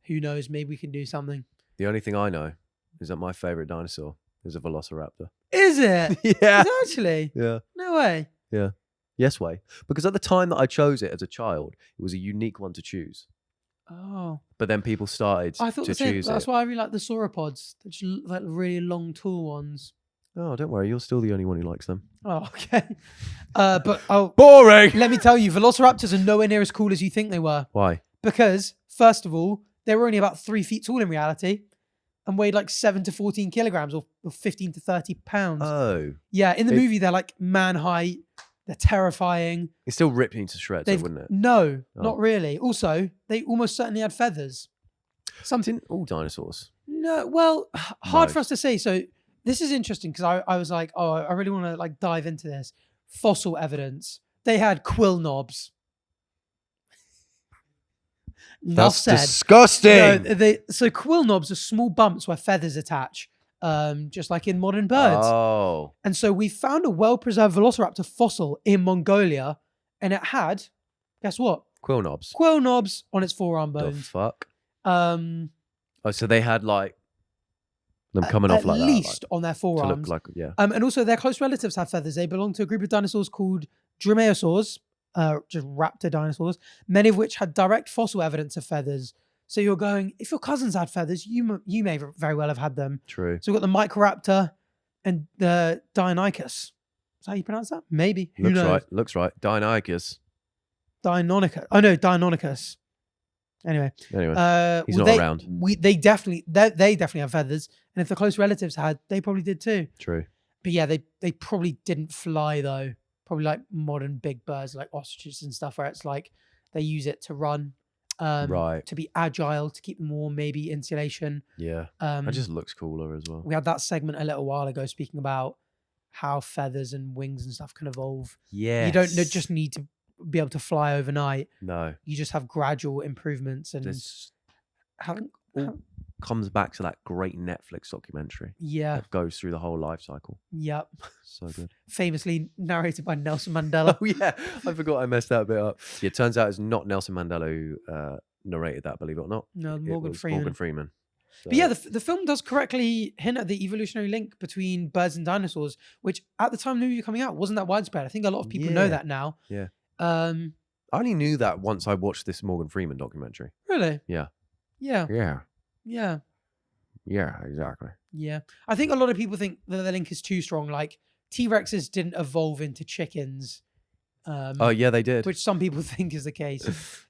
who knows? Maybe we can do something. The only thing I know is that my favorite dinosaur is a velociraptor. Is it? Yeah. Is it actually? Yeah. No way. Yeah. Yes way. Because at the time that I chose it as a child, it was a unique one to choose. Oh. But then people started I thought to choose that's it. why I really like the sauropods. They're just like really long, tall ones. Oh, don't worry. You're still the only one who likes them. Oh, okay. But boring. Let me tell you, velociraptors are nowhere near as cool as you think they were. Why? Because, first of all, they were only about 3 feet tall in reality and weighed like 7 to 14 kilograms or 15 to 30 pounds. Oh. Yeah, in the movie, they're like man height. They're terrifying. It still ripped you to shreds, wouldn't it? No, not really. Also, they almost certainly had feathers. Didn't all dinosaurs? No, well, hard for us to say. So this is interesting because I was like, oh, I really want to like dive into this. Fossil evidence. They had quill knobs. That's disgusting. No, so quill knobs are small bumps where feathers attach, just like in modern birds. Oh. And so we found a well-preserved velociraptor fossil in Mongolia, and it had, guess what? Quill knobs. Quill knobs on its forearm The bones. fuck? Oh, so they had like them coming off like that. At least on their forearms. To look like, yeah. And also their close relatives have feathers. They belong to a group of dinosaurs called dromaeosaurs, just raptor dinosaurs, many of which had direct fossil evidence of feathers. So you're going, if your cousins had feathers, you may very well have had them. True. So we've got the Microraptor and the Deinonychus. Is that how you pronounce that? Maybe. Who knows? Looks right. Deinonychus. Deinonychus. Oh no, Deinonychus. Anyway, he's not around. They definitely have feathers, and if the close relatives had, they probably did too. True. But yeah, they probably didn't fly though. Probably like modern big birds like ostriches and stuff, where it's like they use it to run, right, to be agile, to keep them warm, maybe insulation. Yeah, it just looks cooler as well. We had that segment a little while ago speaking about how feathers and wings and stuff can evolve. Yeah, you don't just need to be able to fly overnight. No, you just have gradual improvements, and comes back to that great Netflix documentary. Yeah, that goes through the whole life cycle. Yep, so good. Famously narrated by Nelson Mandela. Oh yeah, I forgot I messed that bit up. Yeah, it turns out it's not Nelson Mandela who narrated that. Believe it or not. No, Morgan Freeman. So. But yeah, the film does correctly hint at the evolutionary link between birds and dinosaurs, which at the time the movie coming out wasn't that widespread. I think a lot of people know that now. Yeah. I only knew that once I watched this Morgan Freeman documentary. Really? Yeah. Yeah. Yeah. Yeah. Yeah, exactly. Yeah. I think a lot of people think that the link is too strong. Like T-Rexes didn't evolve into chickens. Oh yeah, they did. Which some people think is the case.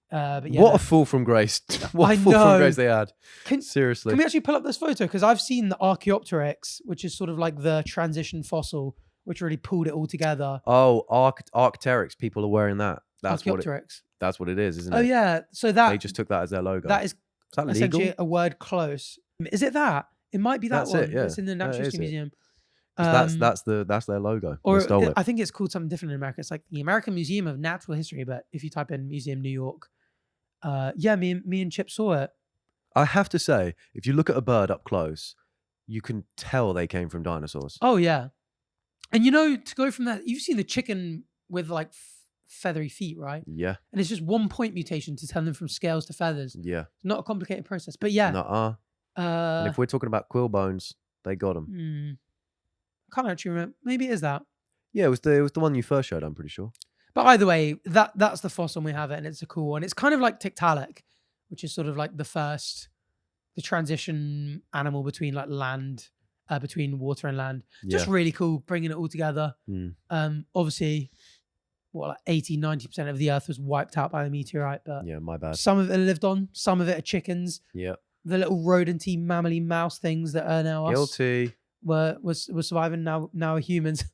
But yeah, what a fall from grace. What a fall from grace they had. Seriously. Can we actually pull up this photo? Because I've seen the Archaeopteryx, which is sort of like the transition fossil, which really pulled it all together. Oh, Arcteryx. People are wearing that. That's Archaeopteryx. That's what it is, isn't it? Oh yeah. So that they just took that as their logo. That is that essentially legal? a word close. Is it that? It might be that that's one. It, yeah. It's in the Natural History Museum. That's their logo. Or I think it's called something different in America. It's like the American Museum of Natural History, but if you type in Museum New York, yeah, me and Chip saw it. I have to say, if you look at a bird up close, you can tell they came from dinosaurs. Oh yeah, and you know, to go from that, you've seen the chicken with like feathery feet, right? Yeah. And it's just 1 point mutation to turn them from scales to feathers. Yeah. It's not a complicated process, but yeah. Nuh-uh. And if we're talking about quill bones, they got them. I can't actually remember. Maybe it is that. Yeah, it was the one you first showed, I'm pretty sure. But either way, that's the fossil we have it, and it's a cool one. It's kind of like Tiktaalik, which is sort of like the transition animal between like land, between water and land. Just really cool, bringing it all together. Obviously, like 80-90% of the Earth was wiped out by the meteorite, but yeah, my bad. Some of it lived on, some of it are chickens. Yeah. The little rodenty, mammally mouse things that are now guilty. Was surviving now are humans.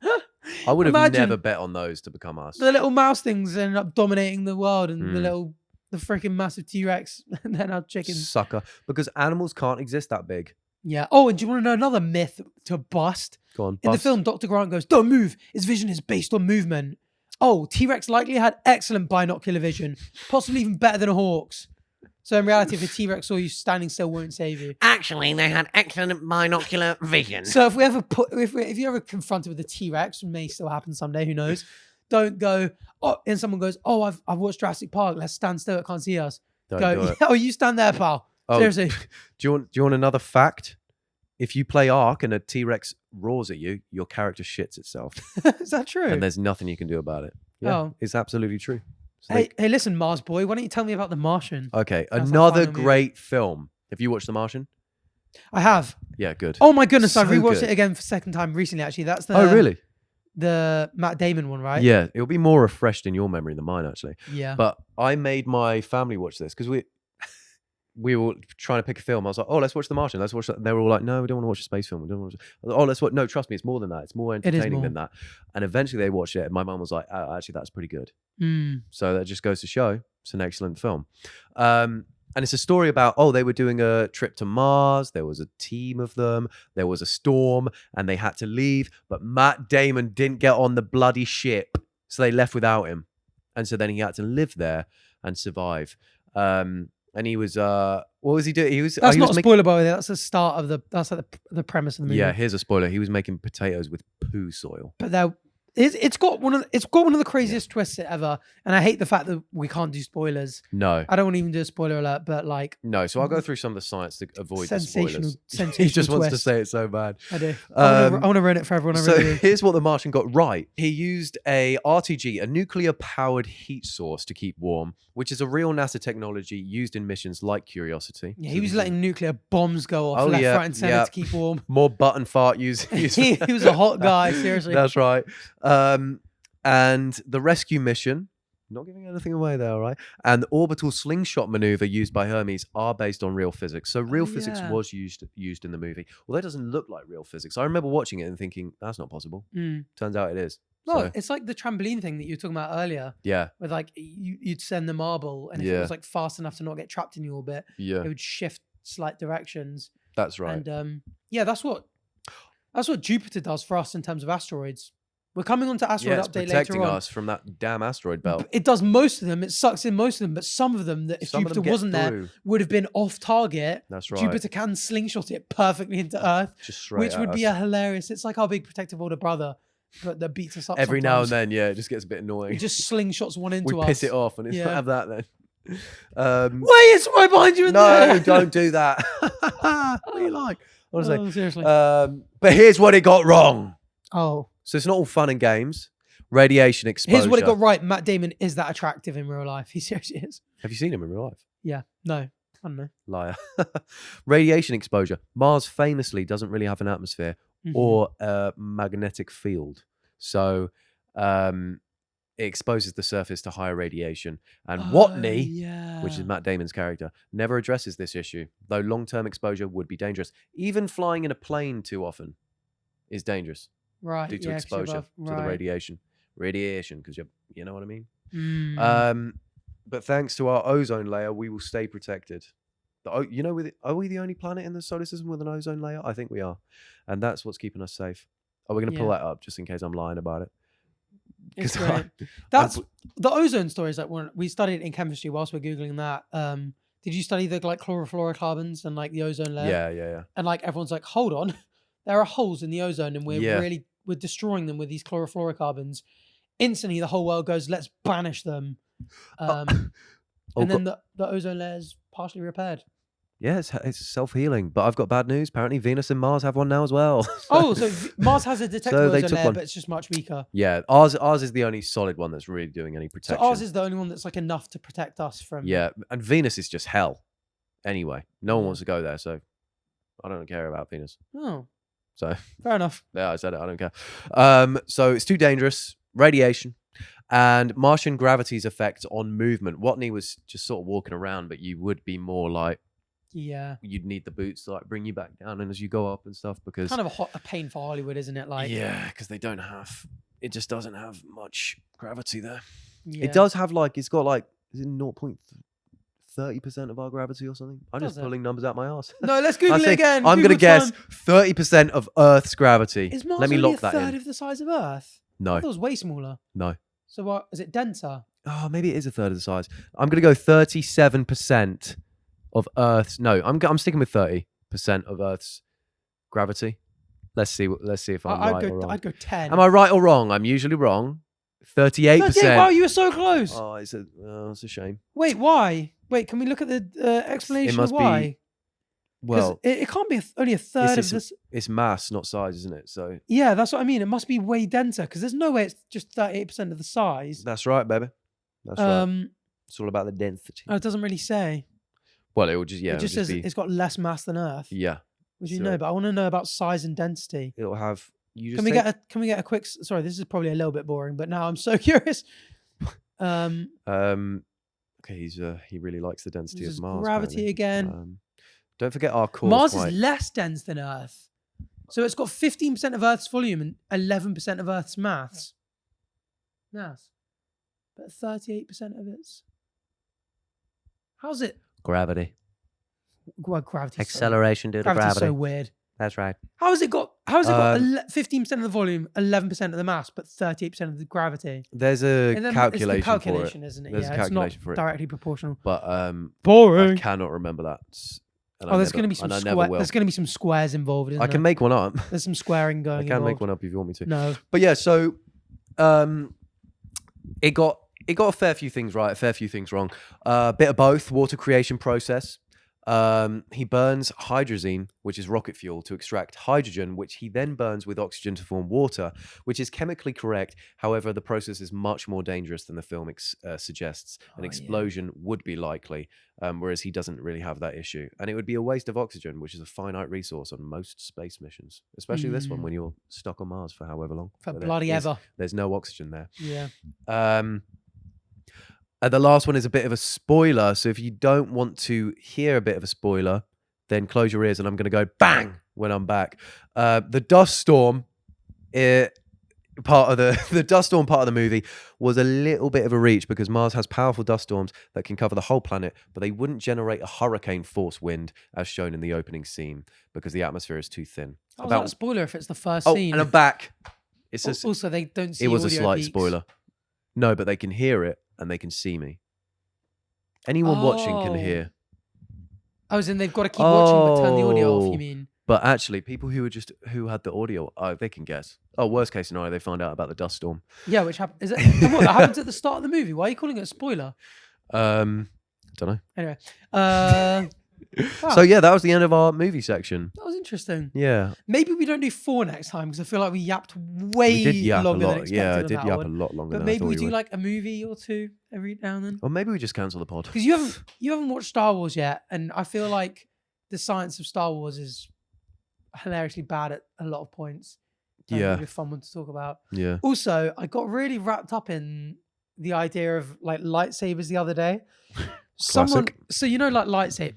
I would have never bet on those to become us. The little mouse things ended up dominating the world, and the little the freaking massive T-Rex and then our chicken. Sucker. Because animals can't exist that big. Yeah. Oh, and do you want to know another myth to bust? Go on. In the film, Dr. Grant goes, "Don't move. His vision is based on movement." Oh, T-Rex likely had excellent binocular vision, possibly even better than a hawk's. So in reality, if a T-Rex saw you standing still, won't save you. Actually, they had excellent binocular vision. So if you're ever confronted with a T-Rex, may still happen someday, who knows? Don't go, oh, and someone goes, "Oh, I've watched Jurassic Park. Let's stand still. It can't see us." Don't Go, do it. "Yeah, oh, you stand there, pal." Oh, Seriously. Do you want another fact? If you play Ark and a T-Rex roars at you, your character shits itself. Is that true? And there's nothing you can do about it. Yeah, Oh. it's absolutely true. So Hey, listen, Mars boy, why don't you tell me about The Martian? okay, That's our another final movie. great film. Have you watched The Martian? I have. Yeah, good. Oh my goodness, I So rewatched good. it again for second time recently. Actually, that's the Oh, really? the Matt Damon one, right? Yeah, it'll be more refreshed in your memory than mine, actually. Yeah. But I made my family watch this because we were trying to pick a film. I was like, "Oh, let's watch The Martian. Let's watch that." And they were all like, "No, we don't want to watch a space film. We don't want to watch." Oh, let's watch. No, trust me, it's more than that. It's more entertaining than that. And eventually, they watched it, and my mum was like, "Oh, actually, that's pretty good." So that just goes to show it's an excellent film. And it's a story about, they were doing a trip to Mars. There was a team of them. There was a storm and they had to leave. But Matt Damon didn't get on the bloody ship. So they left without him. And so then he had to live there and survive. And he was, what was he doing? That's not a spoiler, by the way. That's the start of that's like the premise of the movie. Yeah, here's a spoiler. He was making potatoes with poo soil. But it's got one of the craziest twists ever, and I hate the fact that we can't do spoilers. No. I don't want to even do a spoiler alert, but like No, so I'll go through some of the science to avoid the spoilers. sensational He just wants to twist. say it so bad. I do. I want to ruin it for everyone. I So really do. here's what the Martian got right. He used a RTG, a nuclear-powered heat source to keep warm, which is a real NASA technology used in missions like Curiosity. Yeah, he was letting nuclear bombs go off Oh, left, yeah, right, and center yeah. to keep warm. More button fart use. he was a hot guy, seriously. That's right. And the rescue mission, not giving anything away there, all right? And the orbital slingshot maneuver used by Hermes are based on real physics. So real physics yeah. was used in the movie. Although it doesn't look like real physics. I remember watching it and thinking, that's not possible. Turns out it is. Well, So, it's like the trampoline thing that you were talking about earlier, yeah, with like you'd send the marble, and if it Yeah. was like fast enough to not get trapped in your orbit, yeah, it would shift slight directions. that's right. And yeah, that's what Jupiter does for us in terms of asteroids. We're coming on to asteroid Yeah, it's update protecting later on. us from that damn asteroid belt. It does most of them. It sucks in most of them, but some of them that if Some of them Jupiter get wasn't there through. would have been off target. That's right. Jupiter can slingshot it perfectly into Earth, Just straight which at would us. be a hilarious. It's like our big protective older brother, but that beats us up Every now and sometimes. then, yeah, it just gets a bit annoying. He just slingshots one into we us. piss it off and it's Yeah. have that then. Wait, it's right behind you in there. No, don't do that. What do you like? Honestly. Oh, seriously. But here's what it got wrong. Oh, So it's not all fun and games. Radiation exposure. here's what it got right. Matt Damon is that attractive in real life. He seriously is. Have you seen him in real life? Yeah. No, I don't know. Liar. Radiation exposure. Mars famously doesn't really have an atmosphere Mhm. or a magnetic field. So it exposes the surface to higher radiation. And Watney, yeah. which is Matt Damon's character, never addresses this issue, though long-term exposure would be dangerous. Even flying in a plane too often is dangerous right due to yeah, 'cause you're exposure above- to the right. radiation. Radiation, because you know what I mean? Mm. But thanks to our ozone layer, we will stay protected. Are we the only planet in the solar system with an ozone layer? I think we are. And that's what's keeping us safe. Are we going to pull Yeah. that up just in case I'm lying about it? It's 'Cause great. That's the ozone story is like one we studied in chemistry whilst we're googling that. Did you study the like chlorofluorocarbons and like the ozone layer? Yeah. And like everyone's like, hold on, there are holes in the ozone, and we're destroying them with these chlorofluorocarbons. Instantly, the whole world goes, let's banish them. And then the ozone layer is partially repaired. Yeah, it's self-healing. But I've got bad news. Apparently, Venus and Mars have one now as well. Oh, so Mars has a detectable they ozone took layer, one. but it's just much weaker. Yeah, ours is the only solid one that's really doing any So protection. ours is the only one that's like enough to protect us from. Yeah, and Venus is just hell. Anyway, no one Yeah. wants to go there, so I don't care about Venus. Oh, So fair enough. yeah, I said it. I don't care. So it's too dangerous. Radiation and Martian gravity's effect on movement. Watney was just sort of walking around, but you would be more like Yeah. you'd need the boots to like bring you back down and as you go up and stuff because Kind of a pain for Hollywood, isn't it? Like, yeah, because they don't have. It just doesn't have much gravity there. yeah. It does have like it's got like is it 30% of our gravity or something. I'm just Does it? pulling numbers out my ass. No, let's Google it again. I'm going to Google guess time. 30% of Earth's gravity. Is Mars Let me only lock a that third in. of the size of Earth? I No, thought it was way smaller. no. So what is it? Denser? Oh, maybe it is a third of the size. I'm going to go 37% of Earth's. No, I'm sticking with 30% of Earth's gravity. Let's see if I'm right or wrong. I'd go 10. Am I right or wrong? I'm usually wrong. 38%. Wow, you were so close. Oh, it's a shame. Wait, why? Wait, can we look at the explanation of why? Well, it can't be only a third of this. It's mass, not size, isn't it? So yeah, that's what I mean. It must be way denser because there's no way it's just 38% of the size. that's right, baby. That's right. It's all about the density. Oh, it doesn't really say. Well, it will just It just says be, it's got less mass than Earth. yeah. Which you So know, but I want to know about size and density. It'll have. You just Can we get a quick? Sorry, this is probably a little bit boring, but now I'm so curious. Okay, he really likes the density This is of Mars. gravity apparently. again. Don't forget our core. Mars is less dense than Earth, so it's got 15% of Earth's volume and 11% of Earth's mass, but 38% of its. How's it? gravity. Well, gravity. Acceleration due to Gravity's gravity. so weird. That's right. How has it got 15% of the volume, 11% of the mass, but 38% of the gravity? There's a And then calculation, it's the calculation, for it. isn't it? There's a yeah, calculation it's for not it. directly proportional. But Boring. I cannot remember that. Oh, there's going to be some there's going to be some squares involved. Isn't I can there? make one up. There's some squaring going. I can make involved. one up if you want me to. No. But yeah, so it got a fair few things right, a fair few things wrong. Bit of both. Water creation process. He burns hydrazine, which is rocket fuel, to extract hydrogen, which he then burns with oxygen to form water, which is chemically correct. However, the process is much more dangerous than the film suggests. An explosion would be likely, whereas he doesn't really have that issue. And it would be a waste of oxygen, which is a finite resource on most space missions, especially this one when you're stuck on Mars for however long. For bloody ever. There's no oxygen there. Yeah. The last one is a bit of a spoiler, so if you don't want to hear a bit of a spoiler, then close your ears and I'm going to go bang when I'm back. The dust storm part of the dust storm part of the movie was a little bit of a reach because Mars has powerful dust storms that can cover the whole planet, but they wouldn't generate a hurricane force wind as shown in the opening scene because the atmosphere is too thin. How's that a spoiler if it's the first Oh, scene? and I'm back. It's also, they don't see it was a audio slight peaks. spoiler. No, but they can hear it and they can see me. Anyone watching can hear. Oh, as in they've got to keep watching but turn the audio off, you mean? But actually, people who had the audio, they can guess. Oh, worst case scenario, they find out about the dust storm. Yeah, which happened. Is it? And what, that happens at the start of the movie? Why are you calling it a spoiler? Don't know. Anyway, wow. So yeah, that was the end of our movie section. That was interesting. Yeah. Maybe we don't do 4 next time because I feel like we yapped way We did yap longer a than lot. expected. Yeah, I on did that yap one. a lot longer But than I maybe thought we we do would. like a movie or two every now and then. Or maybe we just cancel the pod. Because you haven't watched Star Wars yet, and I feel like the science of Star Wars is hilariously bad at a lot of points. Yeah. It'd be a fun one to talk about. Yeah. Also, I got really wrapped up in the idea of like lightsabers the other day. So you know, like lightsaber.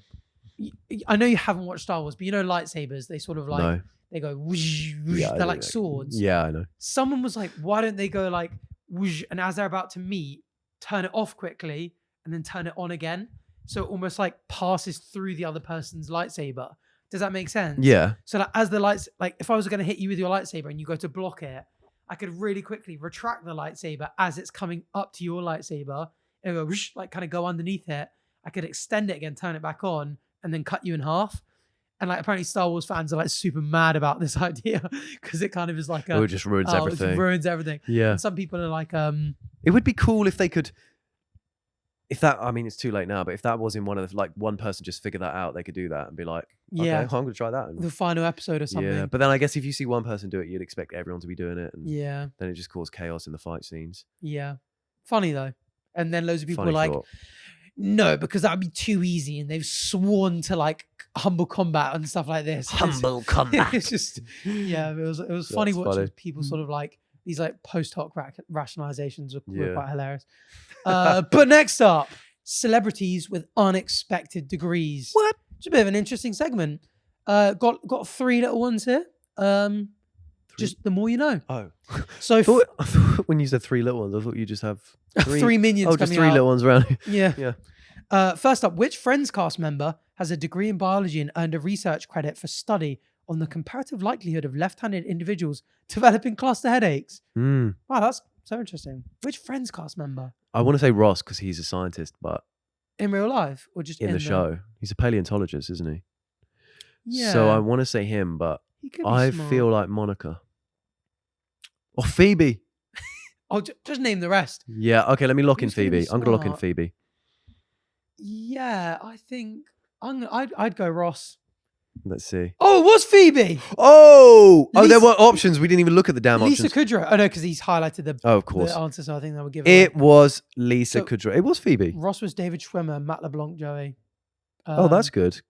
I know you haven't watched Star Wars, but you know lightsabers. They sort of like they go whoosh, whoosh. Yeah, They're like swords. Yeah, I know. Someone was like, "Why don't they go like whoosh?" And as they're about to meet, turn it off quickly and then turn it on again, so it almost like passes through the other person's lightsaber. Does that make sense? Yeah. So like as the lights, like if I was going to hit you with your lightsaber and you go to block it, I could really quickly retract the lightsaber as it's coming up to your lightsaber and go whoosh, like kind of go underneath it. I could extend it again, turn it back on, and then cut you in half. And like apparently Star Wars fans are like super mad about this idea because it kind of is like it just ruins everything. It ruins everything. Yeah. And some people are like, it would be cool if they could. If that, I mean, it's too late now. But if that was in one of the, like one person just figured that out, they could do that and be like, okay, Yeah. I'm going to try that. And, the final episode or something. yeah. But then I guess if you see one person do it, you'd expect everyone to be doing it, and Yeah. then it just causes chaos in the fight scenes. Yeah. Funny though. And then loads of people Funny were like, thought. no, because that would be too easy. And they've sworn to like humble combat and stuff like this. Humble combat. It's just, yeah, it was funny That's watching funny. people sort of like these like post hoc rationalizations were Yeah. quite hilarious. But next up, celebrities with unexpected degrees. What? It's a bit of an interesting segment. Got 3 little ones here. Just the more you know. Oh. So I thought when you said 3 little ones, I thought you just have 3. 3 minions. Oh, just coming 3 out. little ones around. Yeah. Yeah. First up, which Friends cast member has a degree in biology and earned a research credit for study on the comparative likelihood of left-handed individuals developing cluster headaches? Wow, that's so interesting. Which Friends cast member? I want to say Ross because he's a scientist, but In real life or just in the show, he's a paleontologist, isn't he? Yeah. So I want to say him, but He could be I smart. feel like Monica or Phoebe. Oh, just name the rest. Yeah. Okay. Let me lock in Who's gonna be Phoebe. I'm gonna lock in smart? Phoebe. Yeah, I think I'd go Ross. Let's see. Oh, it was Phoebe. Oh, there Lisa- were options. We didn't even look at the damn Lisa options. Kudrow. Oh no, because he's highlighted the, Oh, of course. the answer, so I think that would give It away. was Lisa So- Kudrow. It was Phoebe. Ross was David Schwimmer, Matt LeBlanc, Joey. Oh, that's good.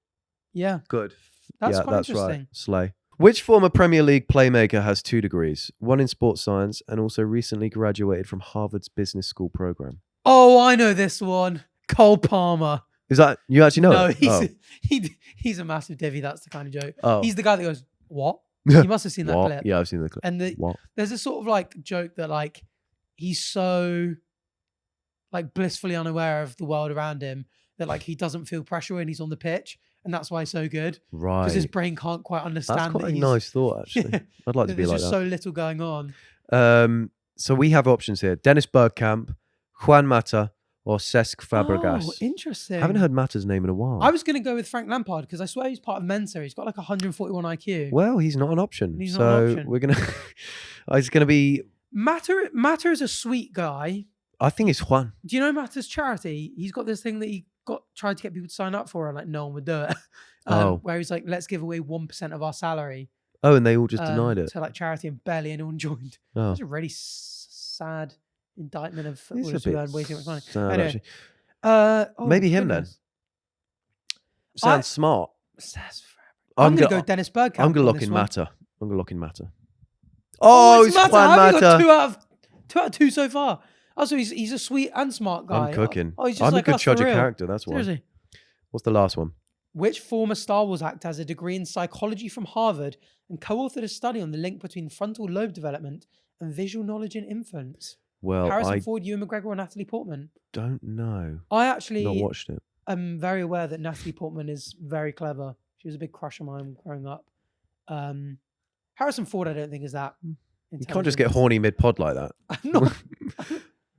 Yeah. Good. That's yeah, quite that's right. interesting. Slay. Which former Premier League playmaker has 2 degrees? One in sports science and also recently graduated from Harvard's business school program. Oh, I know this one. Cole Palmer. Is that you actually know? No, it? he's a massive divvy. That's the kind of joke. Oh. He's the guy that goes, "What?" You must have seen that What? clip. Yeah, I've seen the clip. And What? there's a sort of like joke that like he's so like blissfully unaware of the world around him that like he doesn't feel pressure when he's on the pitch, and that's why he's so good Right. because his brain can't quite understand. That's quite that a he's- nice thought, actually. I'd like to be There's like just that. so little going on. So we have options here: Dennis Bergkamp, Juan Mata, or Cesc Fabregas. Oh, interesting. I haven't heard Mata's name in a while. I was going to go with Frank Lampard because I swear he's part of Mensa. He's got like 141 IQ. Well, he's not an option. He's so not an option. we're gonna. It's gonna be. Matter is a sweet guy. I think it's Juan. Do you know Matter's charity? He's got this thing that he tried to get people to sign up for, and like no one would do it. Where he's like, let's give away 1% of our salary. Oh, and they all just denied it. to like charity, and barely anyone joined. Oh, It's a really sad indictment of it's footballers a who bit earn way too much money. sad, Anyway. actually. Oh, Maybe him goodness. Sounds smart. I'm going to go Dennis Bergkamp. I'm gonna on lock this in one. Mata. I'm gonna lock in Mata. Oh, it's Mata. Juan How have you got Mata. 2 out of 2 so far? Also, he's a sweet and smart guy. I'm cooking. Oh, he's just I'm like a good us for judge of real. character. That's why. Seriously. What's the last one? Which former Star Wars actor has a degree in psychology from Harvard and co-authored a study on the link between frontal lobe development and visual knowledge in infants? Well, Harrison I Ford, Ewan McGregor, or Natalie Portman? don't know. I Not actually watched it. am very aware that Natalie Portman is very clever. She was a big crush of mine growing up. Harrison Ford, I don't think is that. You can't just get horny mid-pod like that. I'm not.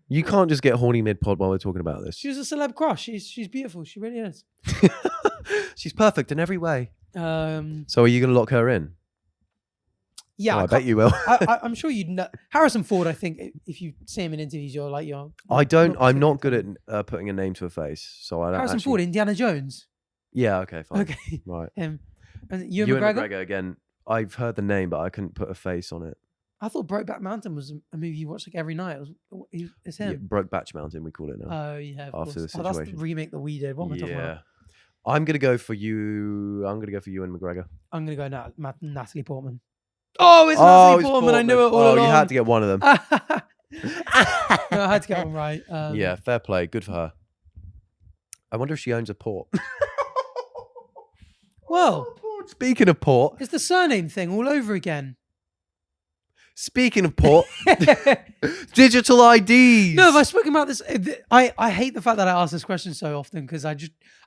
You can't just get horny mid-pod while we're talking about this. She was a celeb crush. She's beautiful. She really is. She's perfect in every way. Yeah, So are you going to lock her in? Oh, I bet you will. I'm sure you'd know. Harrison Ford, I think, if you see him in interviews, you're. I'm not good at putting a name to a face. So I don't Harrison actually... Ford, Indiana Jones. Yeah, okay, fine. Okay. Right. Him. And Ewan Ewan McGregor? McGregor, again, I've heard the name, but I couldn't put a face on it. I thought Brokeback Mountain was a movie you watch like every night. It's him. Yeah, Brokeback Mountain, we call it now. Oh, yeah. Of After course. the That's the situation. remake that we did. What am I talking about? I'm going to go for you. I'm going to go for Ewan McGregor. I'm going to go Natalie Portman. Oh, it's Natalie it's Portman. I knew it all Oh, along. you had to get one of them. No, I had to get one right. Yeah, fair play. Good for her. I wonder if she owns a port. Well, Speaking of port, it's the surname thing all over again. speaking of port, Digital I.Ds. No, have I spoken about this? I hate the fact that I ask this question so often because I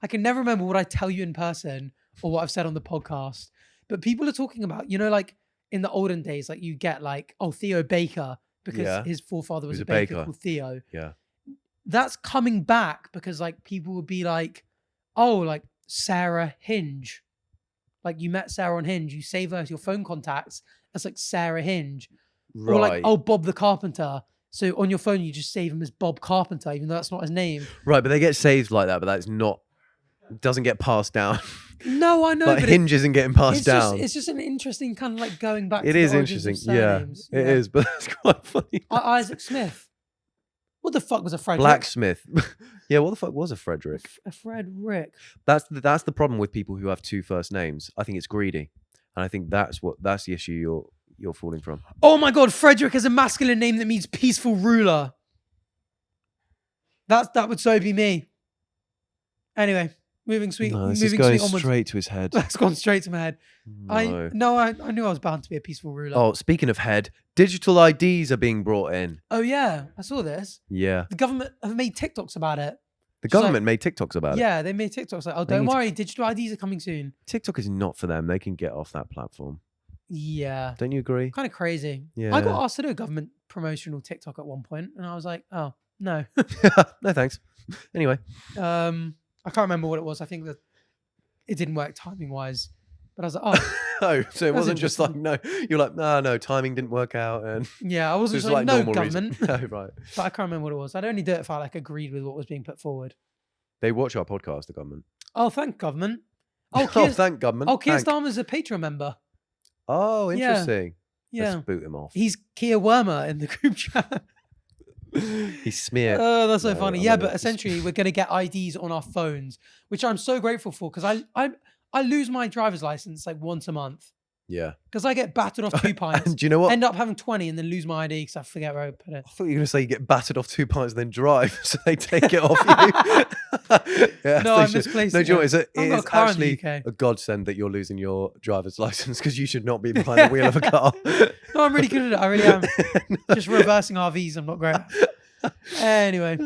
can never remember what I tell you in person or what I've said on the podcast. But people are talking about, like in the olden days, like you get like, oh, Theo Baker because Yeah. his forefather was He's a a baker baker. called Theo. Yeah. That's coming back because like people would be like, oh, like Sarah Hinge. Like you met Sarah on Hinge, you save her as your phone contacts. That's like Sarah Hinge. Right. Or like, oh, Bob the Carpenter. So on your phone, you just save him as Bob Carpenter, even though that's not his name. Right, but they get saved like that, but that's not, doesn't get passed down. No, I know, Like but Hinge isn't getting passed down. it's just an interesting kind of like going back. It to is the origins of interesting. Yeah, surnames. it is, but that's quite funny. Isaac Smith. What the fuck was a Frederick? Blacksmith. Yeah, what the fuck was a Frederick? A Frederick. That's the problem with people who have 2 first names. I think it's greedy, and I think that's the issue you're falling from. Oh my God, Frederick is a masculine name that means peaceful ruler. That would so be me. Anyway, moving No, this is moving going sweet onwards. straight to his head. That's gone straight to my head. No. I knew I was bound to be a peaceful ruler. Oh, speaking of head, Digital I.Ds are being brought in. Oh yeah, I saw this. Yeah. The government have made TikToks about it. The government made TikToks about it. Yeah, they made TikToks like, oh, don't worry, digital IDs are coming soon. TikTok is not for them. They can get off that platform. Yeah. Don't you agree? Kind of crazy. Yeah. I got asked to do a government promotional TikTok at one point, and I was like, oh, no. No, thanks. Anyway. I can't remember what it was. I think that it didn't work timing-wise. But I was like, oh. Oh, so it wasn't just like, no. You're like, no, timing didn't work out. And yeah, I wasn't just like, no, government. no, right. But I can't remember what it was. I'd only do it if I like agreed with what was being put forward. They watch our podcast, the government. Oh, thank government. Oh, thank government. Oh, Keir Starmer's a Patreon member. Oh, interesting. Yeah. Let's boot him off. He's Keir Wormer in the group chat. He's smeared. Oh, that's so funny. Yeah, but essentially we're going to get IDs on our phones, which I'm so grateful for because I lose my driver's license like once a month. Yeah. Because I get battered off 2 pints. And do you know what? End up having 20 and then lose my ID because I forget where I put it. I thought you were going to say you get battered off 2 pints and then drive, so they take it off you. Yeah, no, I misplaced it. No, do you know what? It is actually a godsend that you're losing your driver's license because you should not be behind the wheel of a car. No, I'm really good at it. I really am. Just reversing RVs, I'm not great at. Anyway.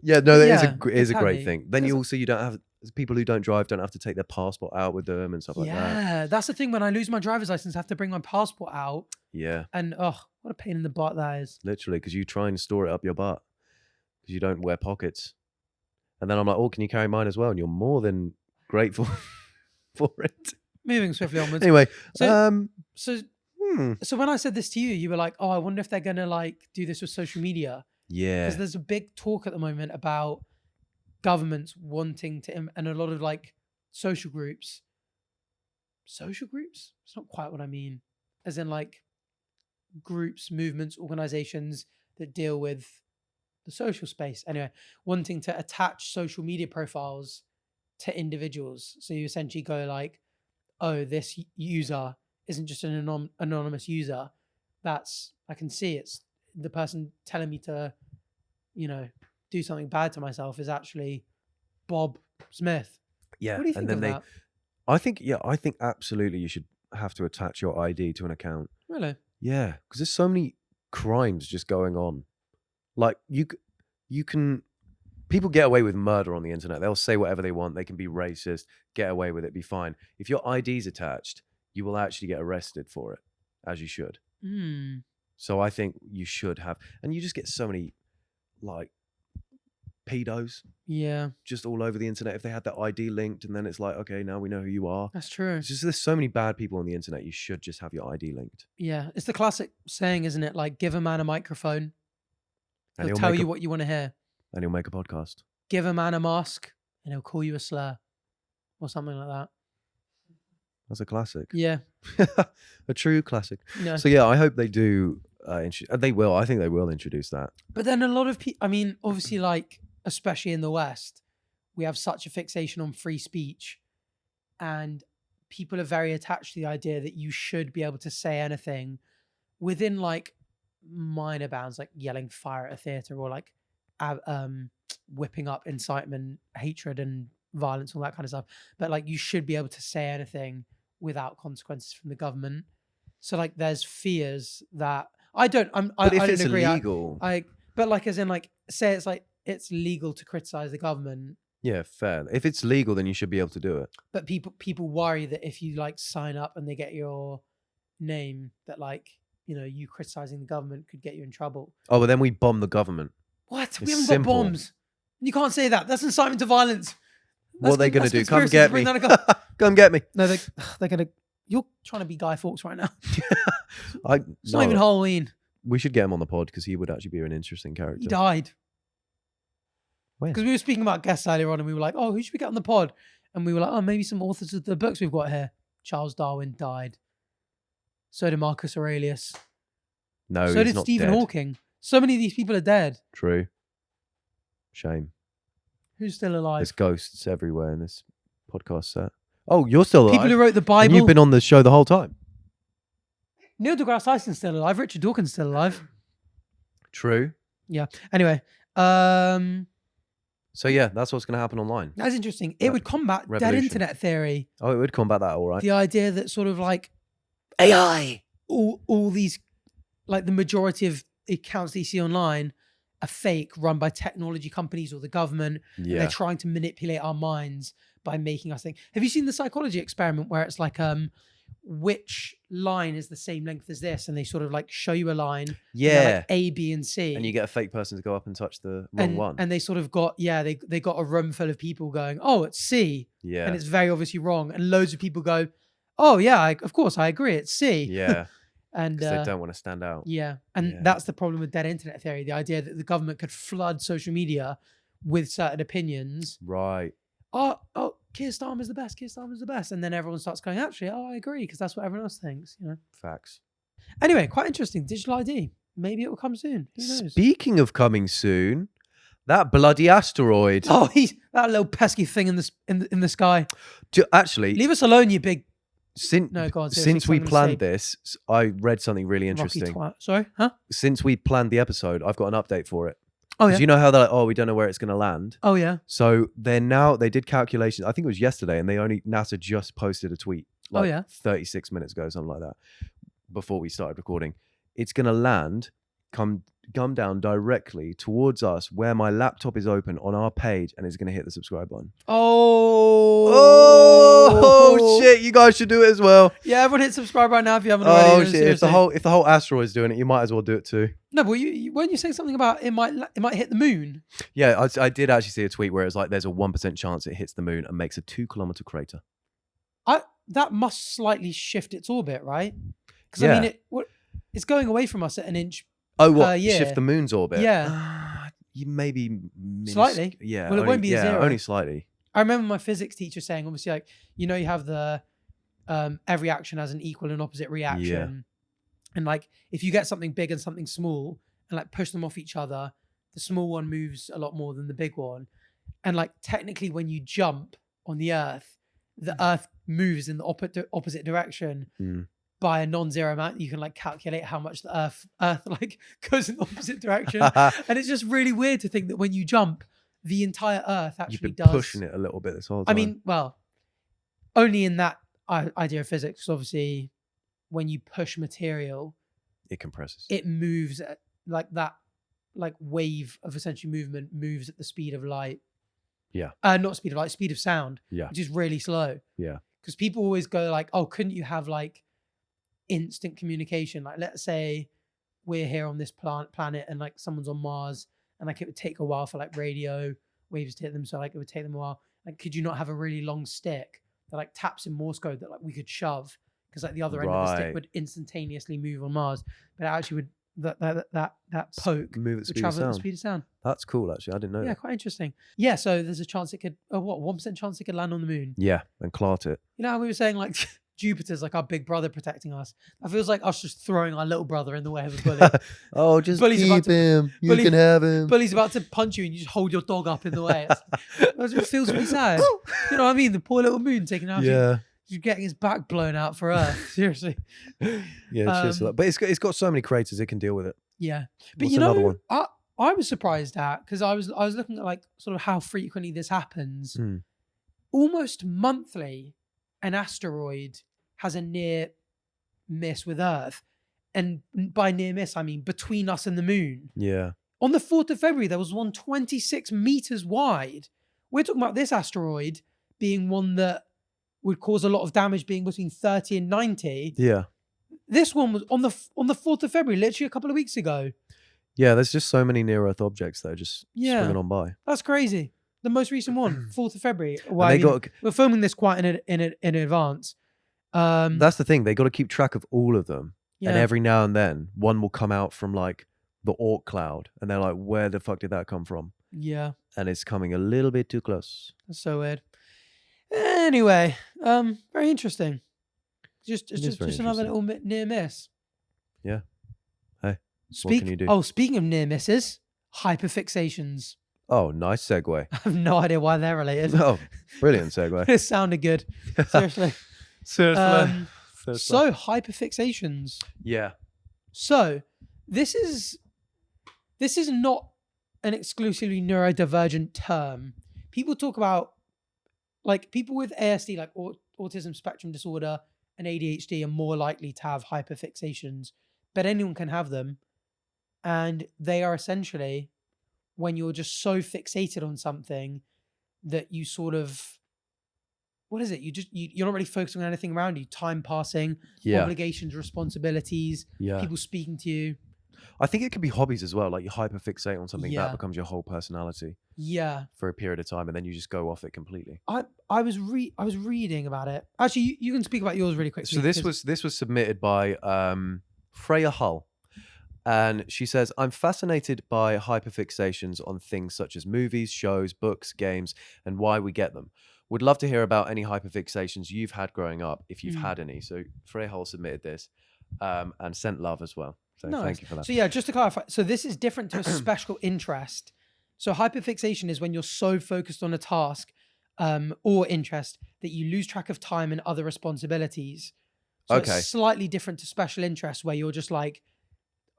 Yeah, no, it is a great thing. Then you don't have people who don't drive don't have to take their passport out with them and stuff like that. Yeah, that's the thing. When I lose my driver's license, I have to bring my passport out. Yeah. And what a pain in the butt that is. Literally, because you try and store it up your butt because you don't wear pockets. And then I'm like, oh, can you carry mine as well? And you're more than grateful for it. Moving swiftly onwards. Anyway, so when I said this to you, you were like, oh, I wonder if they're going to like do this with social media. Yeah. Because there's a big talk at the moment about governments wanting to, and a lot of like social groups. Social groups? It's not quite what I mean. As in like groups, movements, organizations that deal with the social space. Anyway, wanting to attach social media profiles to individuals. So you essentially go like, oh, this user isn't just an anonymous user. I can see it's the person telling me to, do something bad to myself is actually Bob Smith. Yeah. What do you think of that? I think absolutely you should have to attach your ID to an account. Really? Yeah. Because there's so many crimes just going on. Like you can, people get away with murder on the internet. They'll say whatever they want. They can be racist, get away with it, be fine. If your ID's attached, you will actually get arrested for it, as you should. Mm. So I think you should have, and you just get so many like pedos. Yeah. Just all over the internet. If they had their ID linked and then it's like, okay, now we know who you are. That's true. It's just, there's so many bad people on the internet. You should just have your ID linked. Yeah. It's the classic saying, isn't it? Like, give a man a microphone. He'll tell you what you want to hear. And he'll make a podcast. Give a man a mask and he'll call you a slur. Or something like that. That's a classic. Yeah. A true classic. Yeah. So yeah, I hope they do. They will. I think they will introduce that. But then a lot of people, I mean, obviously, like, especially in the West, we have such a fixation on free speech. And people are very attached to the idea that you should be able to say anything within, like, minor bounds, like yelling fire at a theatre or, like, whipping up incitement, hatred and violence, all that kind of stuff. But, like, you should be able to say anything without consequences from the government. So, like, there's fears that... I don't agree. Illegal. But like, as in, like, say it's like it's legal to criticize the government. Yeah, fair. If it's legal, then you should be able to do it. But people worry that if you like sign up and they get your name, that like, you criticizing the government could get you in trouble. Oh, but then we bomb the government. What? We haven't got bombs. You can't say that. That's incitement to violence. What are they going to do? Come get me. Come get me. No, they're going to... You're trying to be Guy Fawkes right now. It's not no, even Halloween. We should get him on the pod because he would actually be an interesting character. He died. When? Because we were speaking about guests earlier on and we were like, oh, who should we get on the pod? And we were like, oh, maybe some authors of the books we've got here. Charles Darwin died. So did Marcus Aurelius. No, so he's did not Stephen dead. Hawking. So many of these people are dead. True. Shame. Who's still alive? There's ghosts everywhere in this podcast set. Oh, you're still alive. People who wrote the Bible. And you've been on the show the whole time. Neil deGrasse Tyson's still alive. Richard Dawkins still alive. True. Yeah. Anyway. So yeah, that's what's going to happen online. That's interesting. It would combat dead internet theory. Oh, it would combat that, all right. The idea that sort of like AI. all these, like the majority of accounts that you see online a fake run by technology companies or the government. And they're trying to manipulate our minds by making us think. Have you seen the psychology experiment where it's like, which line is the same length as this? And they sort of like show you a line. Like A, B, and C. And you get a fake person to go up and touch the wrong one. And they sort of got, they got a room full of people going, oh, it's C. Yeah. And it's very obviously wrong. And loads of people go, oh yeah, of course I agree, it's C. Yeah. And they don't want to stand out. Yeah. And that's the problem with dead internet theory. The idea that the government could flood social media with certain opinions. Right. Oh, Keir Starmer's the best. Keir Starmer's the best. And then everyone starts going, actually, I agree, because that's what everyone else thinks, you know. Facts. Anyway, quite interesting. Digital ID. Maybe it will come soon. Who knows? Speaking of coming soon, that bloody asteroid. Oh, that little pesky thing in the sky. Actually, leave us alone, you big. No, go on, since we planned this, I read something really interesting. Sorry, huh? Since we planned the episode, I've got an update for it. Oh yeah. You know how they're like, oh, we don't know where it's going to land. Oh yeah. So they did calculations. I think it was yesterday, and NASA just posted a tweet. Like 36 minutes ago, something like that, before we started recording. It's going to land, come down directly towards us where my laptop is open on our page, and it's going to hit the subscribe button. Oh shit, you guys should do it as well. Yeah, everyone hit subscribe right now if you haven't already. Oh shit, if the whole asteroid's doing it, you might as well do it too. No, but weren't you saying something about it might hit the moon? Yeah, I did actually see a tweet where it's like there's a 1% chance it hits the moon and makes a 2-kilometer crater. That must slightly shift its orbit, right? Because I mean, it's going away from us at an inch. Oh, what? Shift the moon's orbit? Yeah. You maybe slightly. Yeah. Well, it won't be a zero. Only slightly. I remember my physics teacher saying, obviously, like, you know, you have the every action has an equal and opposite reaction. Yeah. And like, if you get something big and something small and like push them off each other, the small one moves a lot more than the big one. And like, technically, when you jump on the Earth, the Earth moves in the opposite direction. By a non-zero amount. You can like calculate how much the Earth like goes in the opposite direction. And it's just really weird to think that when you jump, the entire Earth actually does. Pushing it a little bit this whole time. I mean, well, only in that idea of physics. Obviously, when you push material, it compresses. It moves at like that, like wave of essentially movement moves at the speed of light. Yeah. Not speed of light, speed of sound. Yeah. Which is really slow. Yeah. Because people always go like, oh, couldn't you have like instant communication? Like, let's say we're here on this planet and like someone's on Mars, and like it would take a while for like radio waves to hit them, so like it would take them a while. Like, could you not have a really long stick that like taps in Morse code that like we could shove, because like the other end of the stick would instantaneously move on Mars, but it actually would that poke move at would travel at the speed of sound. That's cool, actually. I didn't know. Yeah, quite interesting. Yeah, so there's a chance it could 1% chance it could land on the moon. Yeah, and clart it. You know how we were saying like Jupiter's like our big brother protecting us. It feels like us just throwing our little brother in the way of a bully. Oh, just keep him. You can have him. Bully's about to punch you and you just hold your dog up in the way. It feels really sad. You know what I mean? The poor little moon taking out. Yeah. You're getting his back blown out for Earth. Seriously. Yeah, cheers for that. But it's got so many craters, it can deal with it. Yeah. But What's another one? I was surprised at, because I was looking at like sort of how frequently this happens. Almost monthly, an asteroid has a near miss with Earth. And by near miss, I mean between us and the moon. Yeah. On the 4th of February, there was one 26 meters wide. We're talking about this asteroid being one that would cause a lot of damage, being between 30 and 90. Yeah. This one was on the 4th of February, literally a couple of weeks ago. Yeah, there's just so many near-Earth objects that are just swinging on by. That's crazy. The most recent one, 4th of February. Well, we're filming this quite in advance. That's the thing. They got to keep track of all of them. Yeah. And every now and then, one will come out from like the Oort cloud. And they're like, where the fuck did that come from? Yeah. And it's coming a little bit too close. That's so weird. Anyway, very interesting. Just another little near miss. Yeah. Hey, what can you do? Oh, speaking of near misses, hyperfixations. Oh, nice segue. I have no idea why they're related. Oh, brilliant segue. It sounded good. Seriously. Seriously. So hyperfixations. Yeah. So this is not an exclusively neurodivergent term. People talk about like people with ASD, like autism spectrum disorder and ADHD, are more likely to have hyperfixations, but anyone can have them. And they are essentially when you're just so fixated on something that you sort of, what is it? You're not really focusing on anything around you. Time passing, obligations, responsibilities, people speaking to you. I think it could be hobbies as well. Like you hyperfixate on something that becomes your whole personality. Yeah. For a period of time, and then you just go off it completely. I was reading about it. Actually, you can speak about yours really quickly. So this was submitted by Freya Hull. And she says, I'm fascinated by hyperfixations on things such as movies, shows, books, games, and why we get them. Would love to hear about any hyperfixations you've had growing up, if you've had any. So Freya Hull submitted this and sent love as well. So thank you for that. So yeah, just to clarify, so this is different to a special interest. So hyperfixation is when you're so focused on a task or interest that you lose track of time and other responsibilities. So it's slightly different to special interest where you're just like,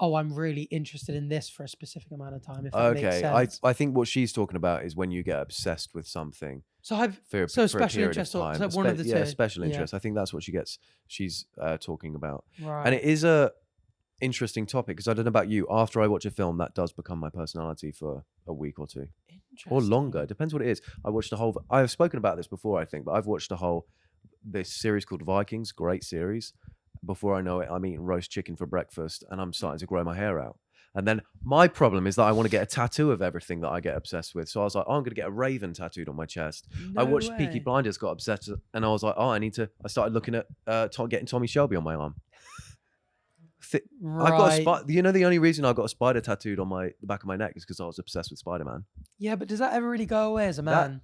oh, I'm really interested in this for a specific amount of time. If that makes sense. I think what she's talking about is when you get obsessed with something. So special interest or so one of the two. Yeah, special interest. I think that's what she's talking about. Right. And it is a interesting topic because I don't know about you. After I watch a film, that does become my personality for a week or two. Or longer. It depends what it is. I have spoken about this before, I think, but I've watched this series called Vikings, great series. Before I know it, I'm eating roast chicken for breakfast and I'm starting to grow my hair out. And then my problem is that I want to get a tattoo of everything that I get obsessed with. So I was like, oh, I'm going to get a raven tattooed on my chest. I watched Peaky Blinders, got obsessed, and I was like, oh, I started looking at getting Tommy Shelby on my arm. I got the only reason I got a spider tattooed on the back of my neck is because I was obsessed with Spider-Man. Yeah, but does that ever really go away as a man?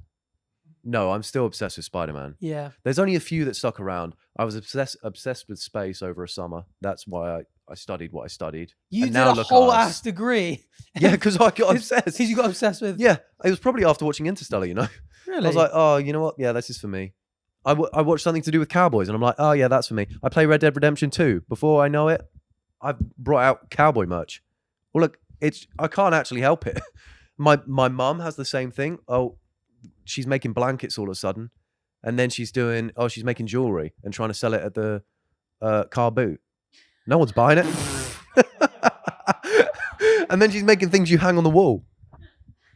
No, I'm still obsessed with Spider-Man. Yeah. There's only a few that stuck around. I was obsessed with space over a summer. That's why I studied what I studied. You did a whole ass degray. Yeah, because I got obsessed. Because you got obsessed with... Yeah, it was probably after watching Interstellar, you know? Really? I was like, oh, you know what? Yeah, this is for me. I watched something to do with cowboys, and I'm like, oh, yeah, that's for me. I play Red Dead Redemption 2. Before I know it, I've brought out cowboy merch. Well, look, I can't actually help it. My mum has the same thing. Oh, she's making blankets all of a sudden. And then she's making jewelry and trying to sell it at the car boot. No one's buying it. And then she's making things you hang on the wall.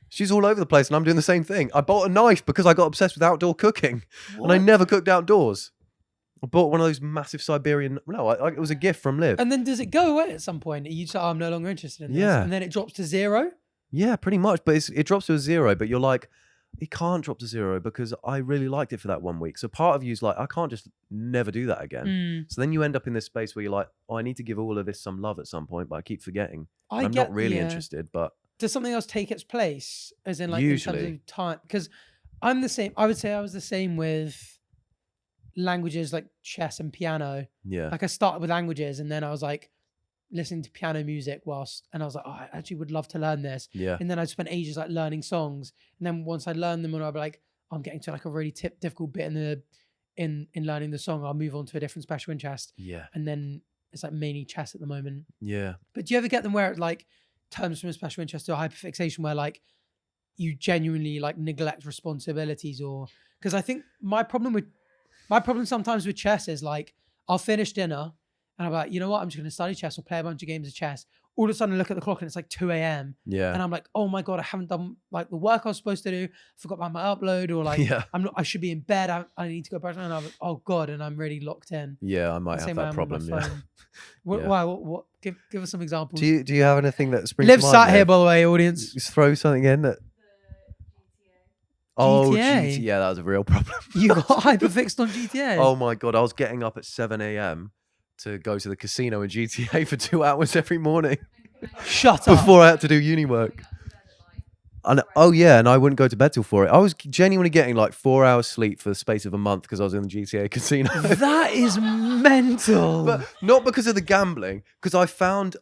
She's all over the place and I'm doing the same thing. I bought a knife because I got obsessed with outdoor cooking. What? And I never cooked outdoors. I bought one of those massive Siberian... No, it was a gift from Liv. And then does it go away at some point? Are you just like, I'm no longer interested in this? Yeah. And then it drops to 0? Yeah, pretty much. But it drops to a 0, but you're like... It can't drop to 0 because I really liked it for that 1 week. So part of you is like, I can't just never do that again. So then you end up in this space where you're like, oh, I need to give all of this some love at some point, but I keep forgetting. I'm not really interested, but... Does something else take its place? As in like usually. In terms of time? Because I'm the same. I would say I was the same with languages like chess and piano. Yeah. Like I started with languages and then I was like listening to piano music and I was like, oh, I actually would love to learn this. Yeah. And then I spent ages like learning songs. And then once I learned them and I'd be like, I'm getting to like a really difficult bit in learning the song, I'll move on to a different special interest. Yeah. And then it's like mainly chess at the moment. Yeah. But do you ever get them where it like turns from a special interest to a hyperfixation where like you genuinely like neglect responsibilities? Or because I think my problem sometimes with chess is like I'll finish dinner and I'm like, you know what, I'm just going to study chess or play a bunch of games of chess. All of a sudden I look at the clock and it's like 2 a.m. Yeah. And I'm like, oh my God, I haven't done like the work I was supposed to do. I forgot about my upload, or like I should be in bed. I need to go back. And I'm like, oh God, and I'm really locked in. Yeah, I might have that problem. Yeah. What? Give us some examples. Do you have anything that springs to mind? Liv sat here, by the way, audience. Just throw something in that. Oh, GTA. That was a real problem. You got hyperfixed on GTA. Oh my God, I was getting up at 7 a.m. to go to the casino in GTA for 2 hours every morning. Shut up. Before I had to do uni work. And and I wouldn't go to bed till 4. I was genuinely getting like 4 hours sleep for the space of a month because I was in the GTA casino. That is mental. But not because of the gambling, because I found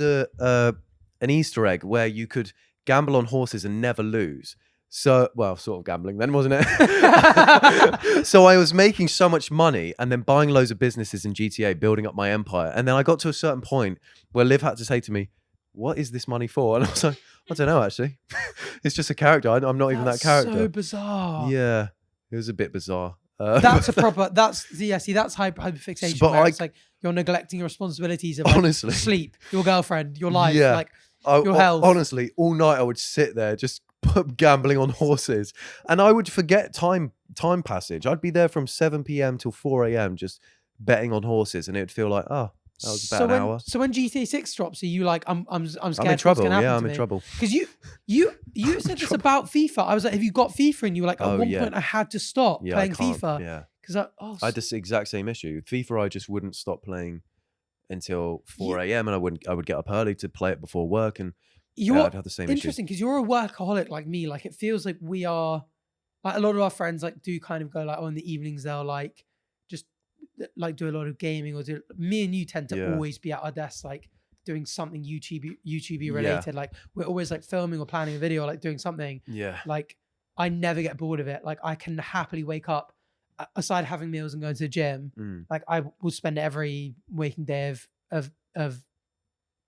an Easter egg where you could gamble on horses and never lose. So, well, sort of gambling then, wasn't it? So I was making so much money and then buying loads of businesses in GTA, building up my empire. And then I got to a certain point where Liv had to say to me, what is this money for? And I was like, I don't know, actually. It's just a character. I'm not even that character. So bizarre. Yeah, it was a bit bizarre. That's hyperfixation. But it's like you're neglecting your responsibilities of like, sleep, your girlfriend, your life. Yeah. Like your health. Honestly, all night I would sit there just gambling on horses, and I would forget time passage. I'd be there from 7 p.m. till 4 a.m. just betting on horses, and it would feel like, oh, that was about an hour. So when GTA 6 drops, are you like, I'm scared? I'm in trouble. Yeah, I'm in trouble. Because you said this about FIFA. I was like, have you got FIFA? And you were like, at one point I had to stop playing FIFA. Yeah, because I had this exact same issue. FIFA, I just wouldn't stop playing until 4 a.m. and I would get up early to play it before work, and I'd have the same issue. Interesting, because you're a workaholic like me. Like, it feels like we are, like, a lot of our friends like do kind of go like, oh, in the evenings they'll like just like do a lot of gaming, or do. Me and you tend to always be at our desks like doing something YouTube related. Like, we're always like filming or planning a video, or like doing something. Yeah. Like, I never get bored of it. Like, I can happily wake up, aside having meals and going to the gym. Like, I will spend every waking day of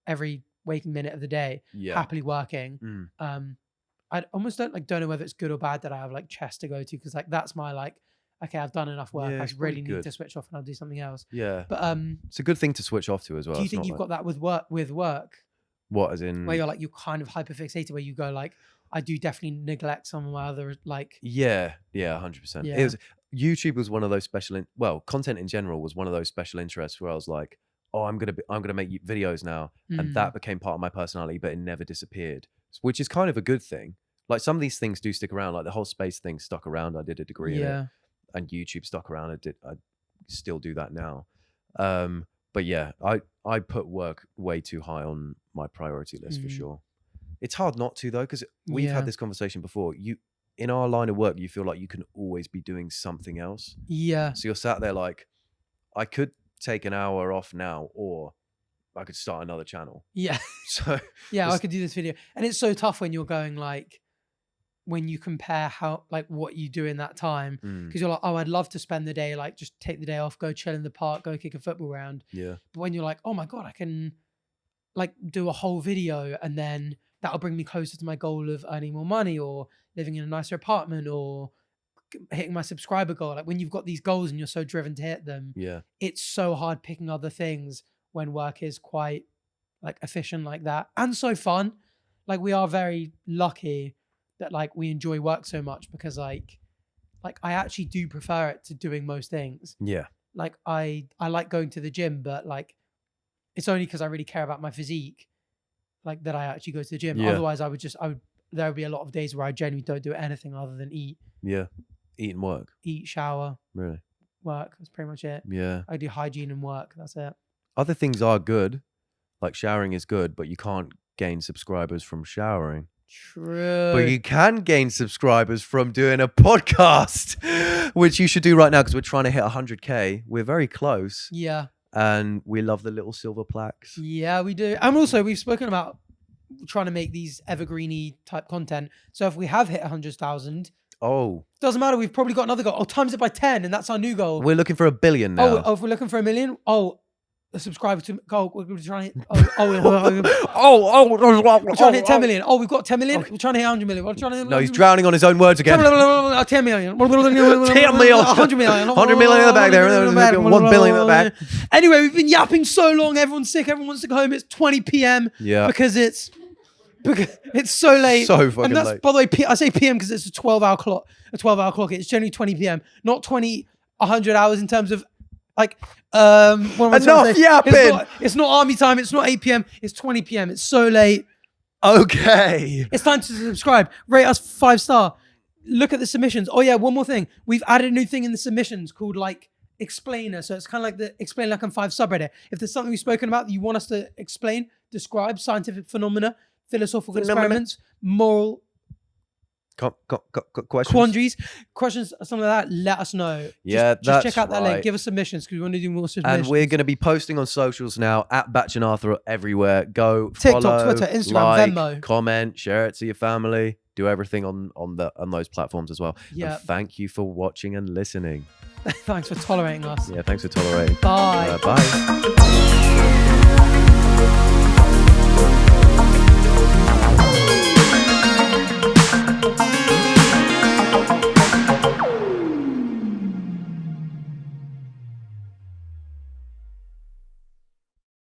every waking minute of the day happily working. I almost don't know whether it's good or bad that I have like chess to go to, because like that's my like, okay, I've done enough work. I really need to switch off and I'll do something else. Yeah. But it's a good thing to switch off to as well. Do you think you've got that with work? What, as in? Where you're like, you're kind of hyperfixated, where you go like, I do definitely neglect some of my other like. Yeah, 100%. It was, YouTube was one of those content in general was one of those special interests where I was like, oh, I'm gonna make videos now, and that became part of my personality, but it never disappeared, which is kind of a good thing. Like, some of these things do stick around, like the whole space thing stuck around. I did a degree in it, and YouTube stuck around. I still do that now. But yeah, I put work way too high on my priority list for sure. It's hard not to, though, because we've had this conversation before. In our line of work, you feel like you can always be doing something else. Yeah. So you're sat there like, I could take an hour off now, or I could start another channel. Yeah. So I could do this video. And it's so tough when you're going like, when you compare how, like, what you do in that time, because you're like, oh, I'd love to spend the day, like, just take the day off, go chill in the park, go kick a football round. Yeah. But when you're like, oh my God, I can like do a whole video, and then that'll bring me closer to my goal of earning more money, or living in a nicer apartment, or hitting my subscriber goal. Like, when you've got these goals and you're so driven to hit them, it's so hard picking other things when work is quite like efficient like that, and so fun. Like, we are very lucky that like we enjoy work so much, because like I actually do prefer it to doing most things. Yeah. Like, I like going to the gym, but like it's only because I really care about my physique, like, that I actually go to the gym. Yeah. Otherwise there would be a lot of days where I genuinely don't do anything other than eat. Yeah. Eat and work. Eat, shower. Really? Work. That's pretty much it. Yeah. I do hygiene and work. That's it. Other things are good. Like, showering is good, but you can't gain subscribers from showering. True. But you can gain subscribers from doing a podcast, which you should do right now, because we're trying to hit 100K. We're very close. Yeah. And we love the little silver plaques. Yeah, we do. And also, we've spoken about trying to make these evergreeny type content. So if we have hit 100,000, doesn't matter. We've probably got another goal. Times it by 10, and that's our new goal. We're looking for 1 billion now. If we're looking for 1 million, the subscriber to goal. We're trying to hit, we're trying to hit 10 million. We've got 10 million. We're trying to hit 100 million. We're trying to hit, no, he's drowning on his own words again. 10 million. 10 million. 100 million. 100 million in the back there. 1 billion in the back. Anyway, we've been yapping so long. Everyone's sick. Everyone wants to go home. It's 20 p.m. Yeah. Because it's so late. So fucking and that's, late. By the way, I say p.m. because it's a 12-hour clock. It's generally 20 p.m. Not 100 hours in terms of like enough yapping. It's not army time. It's not 8 p.m. It's 20 p.m. It's so late. Okay. It's time to subscribe. Rate us 5-star. Look at the submissions. Oh yeah, one more thing. We've added a new thing in the submissions called like explainer. So it's kind of like the Explain Like I'm 5 subreddit. If there's something we've spoken about that you want us to explain, describe, scientific phenomena, philosophical experiments, moral questions, quandaries, questions, something like that, let us know. Just check out that link. Give us submissions, because we want to do more submissions. And we're going to be posting on socials now at Bach and Arthur everywhere. Go TikTok, follow, Twitter, Instagram, like, Venmo, comment, share it to your family. Do everything on those platforms as well. Yeah. And thank you for watching and listening. Thanks for tolerating us. Yeah, thanks for tolerating. Bye. Bye.